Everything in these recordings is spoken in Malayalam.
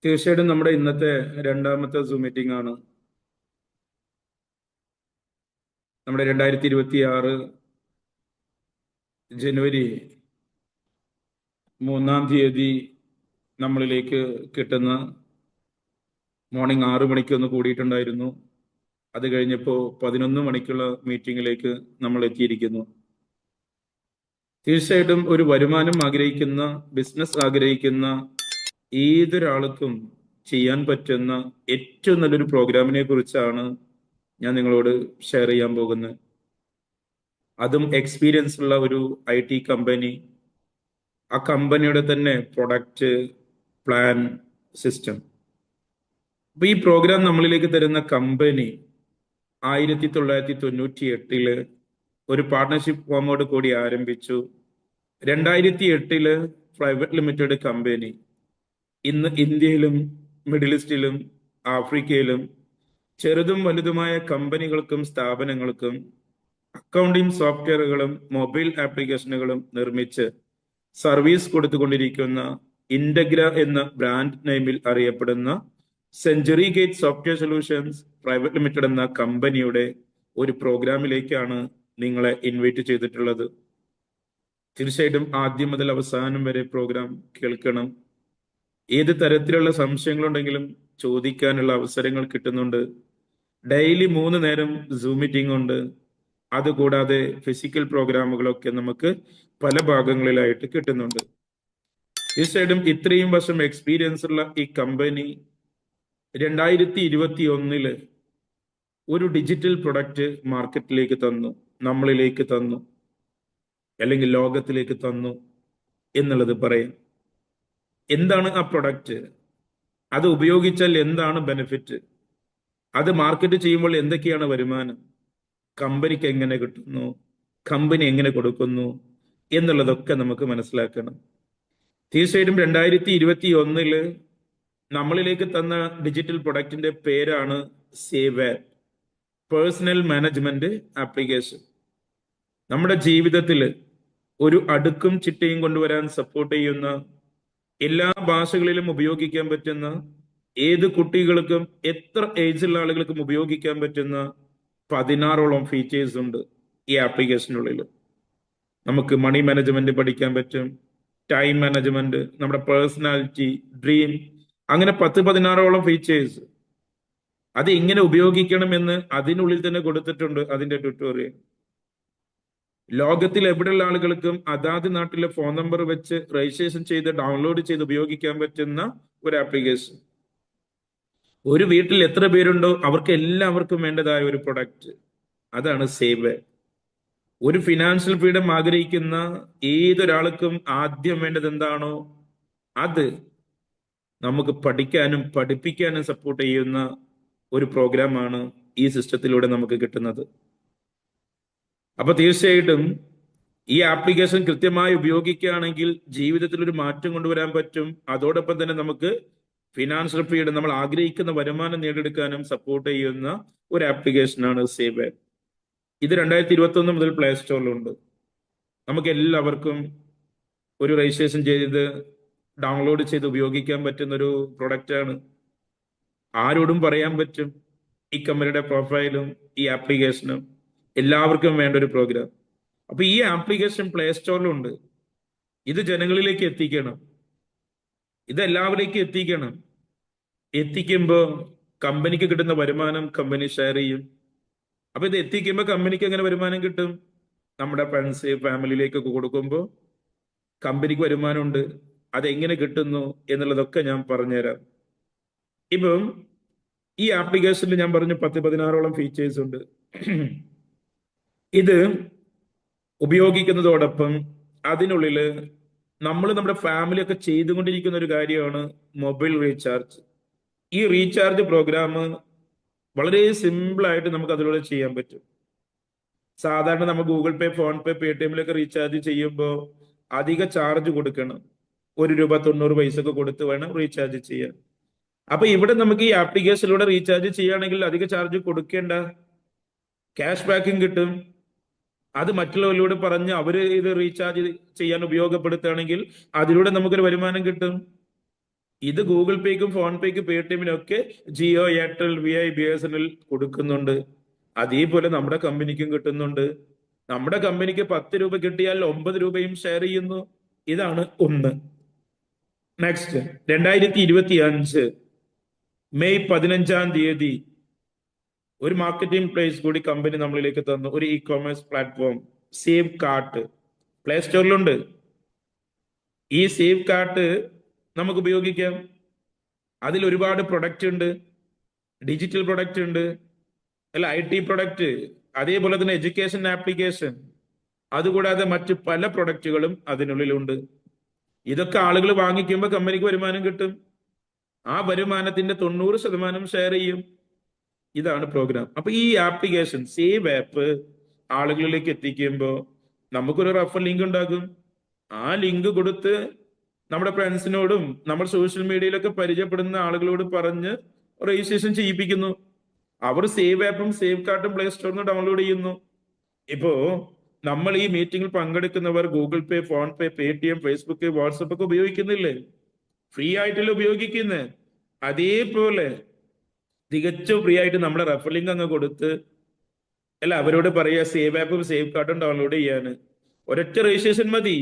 തീർച്ചയായിട്ടും നമ്മുടെ ഇന്നത്തെ രണ്ടാമത്തെ സൂം മീറ്റിംഗ് ആണ്. നമ്മുടെ 2026 ജനുവരി 3 നമ്മളിലേക്ക് കിട്ടുന്ന മോർണിംഗ് 6 മണിക്ക് ഒന്ന് കൂടിയിട്ടുണ്ടായിരുന്നു. അത് കഴിഞ്ഞപ്പോൾ 11 മണിക്കുള്ള മീറ്റിംഗിലേക്ക് നമ്മൾ എത്തിയിരിക്കുന്നു. തീർച്ചയായിട്ടും ഒരു വരുമാനം ആഗ്രഹിക്കുന്ന, ബിസിനസ് ആഗ്രഹിക്കുന്ന ഏതൊരാൾക്കും ചെയ്യാൻ പറ്റുന്ന ഏറ്റവും നല്ലൊരു പ്രോഗ്രാമിനെ കുറിച്ചാണ് ഞാൻ നിങ്ങളോട് ഷെയർ ചെയ്യാൻ പോകുന്നത്. അതും എക്സ്പീരിയൻസ് ഉള്ള ഒരു IT കമ്പനി, ആ കമ്പനിയുടെ തന്നെ പ്രൊഡക്റ്റ്, പ്ലാൻ, സിസ്റ്റം. അപ്പൊ ഈ പ്രോഗ്രാം നമ്മളിലേക്ക് തരുന്ന കമ്പനി 1998 ഒരു പാർട്ട്ണർഷിപ്പ് ഫോമോട് കൂടി ആരംഭിച്ചു. 2008 പ്രൈവറ്റ് ലിമിറ്റഡ് കമ്പനി ഇന്ന് ഇന്ത്യയിലും മിഡിൽ ഈസ്റ്റിലും ആഫ്രിക്കയിലും ചെറുതും വലുതുമായ കമ്പനികൾക്കും സ്ഥാപനങ്ങൾക്കും അക്കൗണ്ടിംഗ് സോഫ്റ്റ്വെയറുകളും മൊബൈൽ ആപ്ലിക്കേഷനുകളും നിർമ്മിച്ച് സർവീസ് കൊടുത്തുകൊണ്ടിരിക്കുന്ന ഇന്റഗ്ര എന്ന ബ്രാൻഡ് നെയിമിൽ അറിയപ്പെടുന്ന century gate software solutions private limited എന്ന കമ്പനിയുടെ ഒരു പ്രോഗ്രാമിലേക്കാണ് നിങ്ങളെ ഇൻവൈറ്റ് ചെയ്തിട്ടുള്ളത്. തീർച്ചയായിട്ടും ആദ്യം മുതൽ അവസാനം വരെ പ്രോഗ്രാം കേൾക്കണം. ഏത് തരത്തിലുള്ള സംശയങ്ങളുണ്ടെങ്കിലും ചോദിക്കാനുള്ള അവസരങ്ങൾ കിട്ടുന്നുണ്ട്. ഡെയിലി 3 നേരം സൂം മീറ്റിംഗ് ഉണ്ട്. അതുകൂടാതെ ഫിസിക്കൽ പ്രോഗ്രാമുകളൊക്കെ നമുക്ക് പല ഭാഗങ്ങളിലായിട്ട് കിട്ടുന്നുണ്ട്. തീർച്ചയായിട്ടും ഇത്രയും വർഷം എക്സ്പീരിയൻസ് ഉള്ള ഈ കമ്പനി 2021 ഒരു ഡിജിറ്റൽ പ്രൊഡക്റ്റ് മാർക്കറ്റിലേക്ക് തന്നു, നമ്മളിലേക്ക് തന്നു, അല്ലെങ്കിൽ ലോകത്തിലേക്ക് തന്നു എന്നുള്ളത് പറയാം. എന്താണ് ആ പ്രൊഡക്റ്റ്? അത് ഉപയോഗിച്ചാൽ എന്താണ് ബെനിഫിറ്റ്? അത് മാർക്കറ്റ് ചെയ്യുമ്പോൾ എന്തൊക്കെയാണ് വരുമാനം? കമ്പനിക്ക് എങ്ങനെ കിട്ടുന്നു? കമ്പനി എങ്ങനെ കൊടുക്കുന്നു എന്നുള്ളതൊക്കെ നമുക്ക് മനസ്സിലാക്കണം. തീർച്ചയായിട്ടും 2021 നമ്മളിലേക്ക് തന്ന ഡിജിറ്റൽ പ്രൊഡക്റ്റിന്റെ പേരാണ് സേവ്, പേഴ്സണൽ മാനേജ്മെന്റ് ആപ്ലിക്കേഷൻ. നമ്മുടെ ജീവിതത്തിൽ ഒരു അടുക്കും ചിട്ടയും കൊണ്ടുവരാൻ സപ്പോർട്ട് ചെയ്യുന്ന, എല്ലാ ഭാഷകളിലും ഉപയോഗിക്കാൻ പറ്റുന്ന, ഏത് കുട്ടികൾക്കും എത്ര ഏജുള്ള ആളുകൾക്കും ഉപയോഗിക്കാൻ പറ്റുന്ന 16ഓളം ഫീച്ചേഴ്സ് ഉണ്ട് ഈ ആപ്ലിക്കേഷനുള്ളിൽ. നമുക്ക് മണി മാനേജ്മെന്റ് പഠിക്കാൻ പറ്റും, ടൈം മാനേജ്മെന്റ്, നമ്മുടെ പേഴ്സണാലിറ്റി, ഡ്രീം, അങ്ങനെ 10-16ഓളം ഫീച്ചേഴ്സ്. അത് എങ്ങനെ ഉപയോഗിക്കണമെന്ന് അതിനുള്ളിൽ തന്നെ കൊടുത്തിട്ടുണ്ട് അതിന്റെ ട്യൂട്ടോറിയൽ. ലോകത്തിൽ എവിടെയുള്ള ആളുകൾക്കും അതാത് നാട്ടിലെ ഫോൺ നമ്പർ വെച്ച് രജിസ്ട്രേഷൻ ചെയ്ത് ഡൗൺലോഡ് ചെയ്ത് ഉപയോഗിക്കാൻ പറ്റുന്ന ഒരു ആപ്ലിക്കേഷൻ. ഒരു വീട്ടിൽ എത്ര പേരുണ്ടോ അവർക്ക് എല്ലാവർക്കും വേണ്ടതായ ഒരു പ്രൊഡക്റ്റ്, അതാണ് സേവ്. ഒരു ഫിനാൻഷ്യൽ ഫ്രീഡം ആഗ്രഹിക്കുന്ന ഏതൊരാൾക്കും ആദ്യം വേണ്ടത് എന്താണോ അത് നമുക്ക് പഠിക്കാനും പഠിപ്പിക്കാനും സപ്പോർട്ട് ചെയ്യുന്ന ഒരു പ്രോഗ്രാമാണ് ഈ സിസ്റ്റത്തിലൂടെ നമുക്ക് കിട്ടുന്നത്. അപ്പൊ തീർച്ചയായിട്ടും ഈ ആപ്ലിക്കേഷൻ കൃത്യമായി ഉപയോഗിക്കുകയാണെങ്കിൽ ജീവിതത്തിൽ ഒരു മാറ്റം കൊണ്ടുവരാൻ പറ്റും. അതോടൊപ്പം തന്നെ നമുക്ക് ഫിനാൻഷ്യൽ ഫ്രീഡം, നമ്മൾ ആഗ്രഹിക്കുന്ന വരുമാനം നേടിയെടുക്കാനും സപ്പോർട്ട് ചെയ്യുന്ന ഒരു ആപ്ലിക്കേഷനാണ് സേവ്. ഇത് 2021 മുതൽ പ്ലേ സ്റ്റോറിലുണ്ട്. നമുക്ക് എല്ലാവർക്കും ഒരു രജിസ്ട്രേഷൻ ചെയ്ത് ഡൗൺലോഡ് ചെയ്ത് ഉപയോഗിക്കാൻ പറ്റുന്ന ഒരു പ്രൊഡക്റ്റാണ്. ആരോടും പറയാൻ പറ്റും ഈ കമ്പനിയുടെ പ്രൊഫൈലും ഈ ആപ്ലിക്കേഷനും, എല്ലാവർക്കും വേണ്ട ഒരു പ്രോഗ്രാം. അപ്പൊ ഈ ആപ്ലിക്കേഷൻ പ്ലേ സ്റ്റോറിലുണ്ട്. ഇത് ജനങ്ങളിലേക്ക് എത്തിക്കണം, ഇത് എല്ലാവരിലേക്കും എത്തിക്കണം. എത്തിക്കുമ്പോൾ കമ്പനിക്ക് കിട്ടുന്ന വരുമാനം കമ്പനി ഷെയർ ചെയ്യും. അപ്പൊ ഇത് എത്തിക്കുമ്പോൾ കമ്പനിക്ക് എങ്ങനെ വരുമാനം കിട്ടും? നമ്മുടെ ഫ്രണ്ട്സ്, ഫാമിലിയിലേക്കൊക്കെ കൊടുക്കുമ്പോൾ കമ്പനിക്ക് വരുമാനമുണ്ട്. അതെങ്ങനെ കിട്ടുന്നു എന്നുള്ളതൊക്കെ ഞാൻ പറഞ്ഞുതരാം. ഇപ്പം ഈ ആപ്ലിക്കേഷനിൽ ഞാൻ പറഞ്ഞു 10-16ഓളം ഫീച്ചേഴ്സ് ഉണ്ട്. ഇത് ഉപയോഗിക്കുന്നതോടൊപ്പം അതിനുള്ളിൽ നമ്മൾ നമ്മുടെ ഫാമിലി ഒക്കെ ചെയ്തുകൊണ്ടിരിക്കുന്ന ഒരു കാര്യമാണ് മൊബൈൽ റീചാർജ്. ഈ റീചാർജ് പ്രോഗ്രാം വളരെ സിമ്പിൾ ആയിട്ട് നമുക്ക് അതിലൂടെ ചെയ്യാൻ പറ്റും. സാധാരണ നമ്മൾ ഗൂഗിൾ പേ, ഫോൺ പേ, പേടിഎമ്മിലൊക്കെ റീചാർജ് ചെയ്യുമ്പോൾ അധിക ചാർജ് കൊടുക്കണം. ₹1.90 ഒക്കെ കൊടുത്ത് വേണം റീചാർജ് ചെയ്യാൻ. അപ്പൊ ഇവിടെ നമുക്ക് ഈ ആപ്ലിക്കേഷനിലൂടെ റീചാർജ് ചെയ്യുകയാണെങ്കിൽ അധിക ചാർജ് കൊടുക്കേണ്ട, ക്യാഷ് ബാക്കും കിട്ടും. അത് മറ്റുള്ളവരിലൂടെ പറഞ്ഞ് അവര് ഇത് റീചാർജ് ചെയ്യാൻ ഉപയോഗപ്പെടുത്തുകയാണെങ്കിൽ അതിലൂടെ നമുക്കൊരു വരുമാനം കിട്ടും. ഇത് ഗൂഗിൾ പേക്കും ഫോൺ പേക്കും പേടിഎമ്മിനും ഒക്കെ Jio, Airtel, V I, BSNL കൊടുക്കുന്നുണ്ട്. അതേപോലെ നമ്മുടെ കമ്പനിക്കും കിട്ടുന്നുണ്ട്. നമ്മുടെ കമ്പനിക്ക് 10 രൂപ കിട്ടിയാൽ 9 രൂപയും ഷെയർ ചെയ്യുന്നു. ഇതാണ് ഒന്ന്. നെക്സ്റ്റ്, 2025 മെയ് 15 ഒരു മാർക്കറ്റിംഗ് പ്ലേസ് കൂടി കമ്പനി നമ്മളിലേക്ക് തന്നു. ഒരു e-commerce platform, Save Cart, play സ്റ്റോറിലുണ്ട്. ഈ സേവ് കാർട്ട് നമുക്ക് ഉപയോഗിക്കാം. അതിൽ ഒരുപാട് പ്രൊഡക്റ്റ് ഉണ്ട്. ഡിജിറ്റൽ പ്രൊഡക്റ്റ് ഉണ്ട്, അല്ല IT പ്രൊഡക്റ്റ്, അതേപോലെ തന്നെ എഡ്യൂക്കേഷൻ ആപ്ലിക്കേഷൻ, അതുകൂടാതെ മറ്റ് പല പ്രൊഡക്റ്റുകളും അതിനുള്ളിലുണ്ട്. ഇതൊക്കെ ആളുകൾ വാങ്ങിക്കുമ്പോൾ കമ്പനിക്ക് വരുമാനം കിട്ടും. ആ വരുമാനത്തിന്റെ 90% ഷെയർ ചെയ്യും. ഇതാണ് പ്രോഗ്രാം. അപ്പൊ ഈ ആപ്ലിക്കേഷൻ സേവ് ആപ്പ് ആളുകളിലേക്ക് എത്തിക്കുമ്പോൾ നമുക്കൊരു റഫർ ലിങ്ക് ഉണ്ടാകും. ആ ലിങ്ക് കൊടുത്ത് നമ്മുടെ ഫ്രണ്ട്സിനോടും നമ്മൾ സോഷ്യൽ മീഡിയയിലൊക്കെ പരിചയപ്പെടുന്ന ആളുകളോട് പറഞ്ഞ് രജിസ്ട്രേഷൻ ചെയ്യിപ്പിക്കുന്നു. അവർ സേവ് ആപ്പും സേവ് കാർട്ടും പ്ലേ സ്റ്റോറിൽ നിന്ന് ഡൗൺലോഡ് ചെയ്യുന്നു. ഇപ്പോ നമ്മൾ ഈ മീറ്റിംഗിൽ പങ്കെടുക്കുന്നവർ Google Pay, PhonePe, Paytm, Facebook, WhatsApp ഒക്കെ ഉപയോഗിക്കുന്നില്ലേ? ഫ്രീ ആയിട്ടല്ലേ ഉപയോഗിക്കുന്നത്? അതേപോലെ തികച്ചും ഫ്രീ ആയിട്ട് നമ്മുടെ റെഫർ ലിങ്ക് അങ്ങ് കൊടുത്ത്, അല്ല, അവരോട് പറയുക സേവ് ആപ്പും സേവ് കാർട്ടും ഡൗൺലോഡ് ചെയ്യാന്. ഒരൊറ്റ രജിസ്ട്രേഷൻ മതി.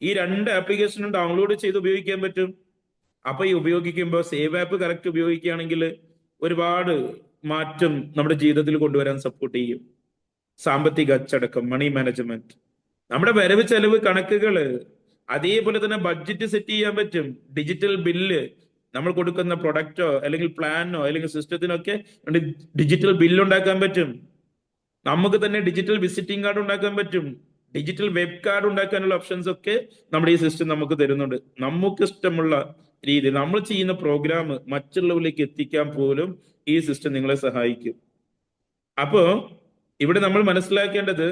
ഈ 2 ആപ്ലിക്കേഷനും ഡൗൺലോഡ് ചെയ്ത് ഉപയോഗിക്കാൻ പറ്റും. അപ്പൊ ഈ ഉപയോഗിക്കുമ്പോൾ സേവ് ആപ്പ് കറക്റ്റ് ഉപയോഗിക്കുകയാണെങ്കിൽ ഒരുപാട് മാറ്റം നമ്മുടെ ജീവിതത്തിൽ കൊണ്ടുവരാൻ സപ്പോർട്ട് ചെയ്യും. സാമ്പത്തിക അച്ചടക്കം, മണി മാനേജ്മെന്റ്, നമ്മുടെ വരവ് ചെലവ് കണക്കുകള്, അതേപോലെ തന്നെ ബഡ്ജറ്റ് സെറ്റ് ചെയ്യാൻ പറ്റും. ഡിജിറ്റൽ ബില്ല്, നമ്മൾ കൊടുക്കുന്ന പ്രൊഡക്റ്റോ അല്ലെങ്കിൽ പ്ലാനോ അല്ലെങ്കിൽ സിസ്റ്റത്തിനൊക്കെ ഡിജിറ്റൽ ബില്ല് ഉണ്ടാക്കാൻ പറ്റും. നമുക്ക് തന്നെ ഡിജിറ്റൽ വിസിറ്റിംഗ് കാർഡ് ഉണ്ടാക്കാൻ പറ്റും. ഡിജിറ്റൽ വെബ് കാർഡ് ഉണ്ടാക്കാനുള്ള ഓപ്ഷൻസ് ഒക്കെ നമ്മുടെ ഈ സിസ്റ്റം നമുക്ക് തരുന്നുണ്ട്. നമുക്ക് ഇഷ്ടമുള്ള രീതി നമ്മൾ ചെയ്യുന്ന പ്രോഗ്രാം മറ്റുള്ളവരിലേക്ക് എത്തിക്കാൻ പോലും ഈ സിസ്റ്റം നിങ്ങളെ സഹായിക്കും. അപ്പോ ഇവിടെ നമ്മൾ മനസ്സിലാക്കേണ്ടത്,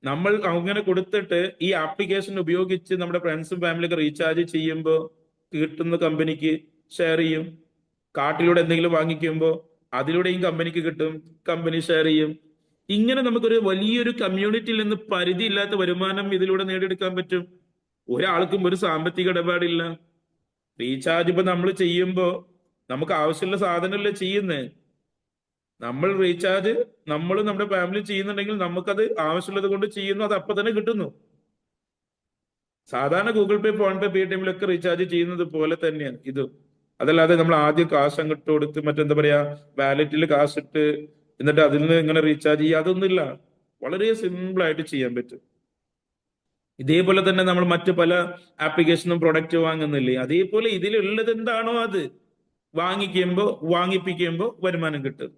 നമ്മൾ അങ്ങനെ കൊടുത്തിട്ട് ഈ ആപ്ലിക്കേഷൻ ഉപയോഗിച്ച് നമ്മുടെ ഫ്രണ്ട്സും ഫാമിലിയൊക്കെ റീചാർജ് ചെയ്യുമ്പോൾ കിട്ടുന്ന കമ്പനിക്ക് ഷെയർ ചെയ്യും. കാർട്ടിലൂടെ എന്തെങ്കിലും വാങ്ങിക്കുമ്പോൾ അതിലൂടെയും കമ്പനിക്ക് കിട്ടും, കമ്പനി ഷെയർ ചെയ്യും. ഇങ്ങനെ നമുക്കൊരു വലിയൊരു കമ്മ്യൂണിറ്റിയിൽ നിന്ന് പരിധിയില്ലാത്ത വരുമാനം ഇതിലൂടെ നേടിയെടുക്കാൻ പറ്റും. ഒരാൾക്കും ഒരു സാമ്പത്തിക ഇടപാടില്ല. റീചാർജ് ഇപ്പൊ നമ്മൾ ചെയ്യുമ്പോൾ നമുക്ക് ആവശ്യമുള്ള സാധനമല്ലേ ചെയ്യുന്നേ. നമ്മൾ റീചാർജ് നമ്മൾ നമ്മുടെ ഫാമിലി ചെയ്യുന്നുണ്ടെങ്കിൽ നമുക്കത് ആവശ്യമുള്ളത് കൊണ്ട് ചെയ്യുന്നു, അത് അപ്പൊ തന്നെ കിട്ടുന്നു. സാധാരണ ഗൂഗിൾ പേ, ഫോൺ പേ, പേടിഎമ്മിലൊക്കെ റീചാർജ് ചെയ്യുന്നത് പോലെ തന്നെയാണ് ഇത്. അതല്ലാതെ നമ്മൾ ആദ്യം കാശ് അങ്ങോട്ട് കൊടുത്ത് മറ്റെന്താ പറയാ വാലറ്റിൽ കാശ് ഇട്ട് എന്നിട്ട് അതിൽ നിന്ന് ഇങ്ങനെ റീചാർജ് ചെയ്യുക, അതൊന്നുമില്ല. വളരെ സിമ്പിൾ ആയിട്ട് ചെയ്യാൻ പറ്റും. ഇതേപോലെ തന്നെ നമ്മൾ മറ്റു പല ആപ്ലിക്കേഷനും പ്രൊഡക്റ്റ് വാങ്ങുന്നില്ലേ, അതേപോലെ ഇതിലുള്ളത് എന്താണോ അത് വാങ്ങിപ്പിക്കുമ്പോൾ വരുമാനം കിട്ടും.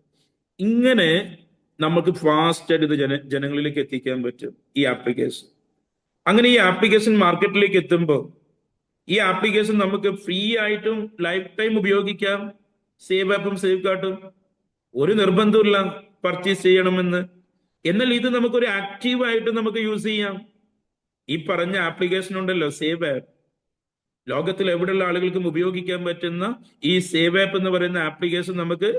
ഇങ്ങനെ നമുക്ക് ഫാസ്റ്റ് ആയിട്ട് ഇത് ജനങ്ങളിലേക്ക് എത്തിക്കാൻ പറ്റും ഈ ആപ്ലിക്കേഷൻ. അങ്ങനെ ഈ ആപ്ലിക്കേഷൻ മാർക്കറ്റിലേക്ക് എത്തുമ്പോൾ ഈ ആപ്ലിക്കേഷൻ നമുക്ക് ഫ്രീ ആയിട്ടും ലൈഫ് ടൈം ഉപയോഗിക്കാം. സേവ് ആപ്പും സേവ് കാർട്ടും ഒരു നിർബന്ധമില്ല പർച്ചേസ് ചെയ്യണമെന്ന്. എന്നാൽ ഇത് നമുക്കൊരു ആക്റ്റീവായിട്ട് നമുക്ക് യൂസ് ചെയ്യാം. ഈ പറഞ്ഞ ആപ്ലിക്കേഷൻ ഉണ്ടല്ലോ സേവ് ആപ്പ്, ലോകത്തിൽ എവിടെയുള്ള ആളുകൾക്കും ഉപയോഗിക്കാൻ പറ്റുന്ന ഈ സേവ് ആപ്പ് എന്ന് പറയുന്ന ആപ്ലിക്കേഷൻ നമുക്ക്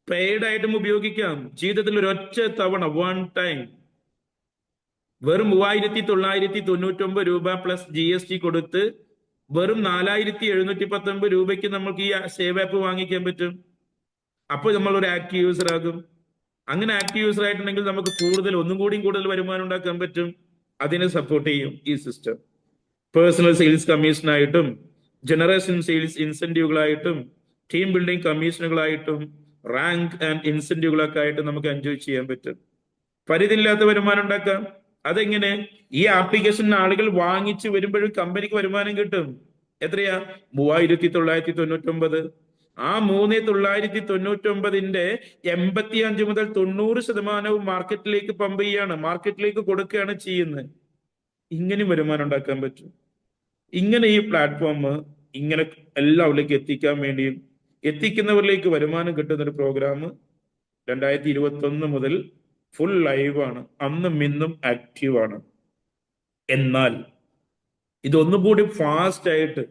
പെയ്ഡ് ആയിട്ടും ഉപയോഗിക്കാം. ജീവിതത്തിൽ ഒരൊറ്റ തവണ, വൺ ടൈം, വെറും 3999 രൂപ പ്ലസ് GST കൊടുത്ത് വെറും 4719 രൂപയ്ക്ക് നമുക്ക് ഈ സേവ് ആപ്പ് വാങ്ങിക്കാൻ പറ്റും. അപ്പോൾ നമ്മൾ ഒരു ആക്റ്റീവ് യൂസർ ആകും. അങ്ങനെ ആക്റ്റീവ് യൂസർ ആയിട്ടുണ്ടെങ്കിൽ നമുക്ക് ഒന്നും കൂടി കൂടുതൽ വരുമാനം ഉണ്ടാക്കാൻ പറ്റും. അതിനെ സപ്പോർട്ട് ചെയ്യും ഈ സിസ്റ്റം. പേഴ്സണൽ സെയിൽസ് കമ്മീഷനായിട്ടും ജനറേഷൻ സെയിൽസ് ഇൻസെന്റീവുകളായിട്ടും ടീം ബിൽഡിംഗ് കമ്മീഷനുകളായിട്ടും റാങ്ക് ആൻഡ് ഇൻസെന്റീവുകളൊക്കെ ആയിട്ട് നമുക്ക് എൻജോയ് ചെയ്യാൻ പറ്റും. പരിധിയില്ലാത്ത വരുമാനം ഉണ്ടാക്കാം. അതെങ്ങനെ? ഈ ആപ്ലിക്കേഷൻ ആളുകൾ വാങ്ങിച്ച് വരുമ്പോഴും കമ്പനിക്ക് വരുമാനം കിട്ടും. എത്രയാ? 3999. ആ 3999ന്റെ 85 മുതൽ 90% മാർക്കറ്റിലേക്ക് പമ്പ് ചെയ്യാണ്, മാർക്കറ്റിലേക്ക് കൊടുക്കുകയാണ് ചെയ്യുന്നത്. ഇങ്ങനെ വരുമാനം ഉണ്ടാക്കാൻ പറ്റും. ഇങ്ങനെ ഈ പ്ലാറ്റ്ഫോം ഇങ്ങനെ എല്ലാവരിലേക്ക് എത്തിക്കാൻ വേണ്ടിയും എത്തിക്കുന്നവരിലേക്ക് വരുമാനം കിട്ടുന്ന ഒരു പ്രോഗ്രാം 2021 മുതൽ ഫുൾ ലൈവ് ആണ്. അന്നും ഇന്നും ആക്റ്റീവ് ആണ്. എന്നാൽ ഇതൊന്നും കൂടി ഫാസ്റ്റ് ആയിട്ട്,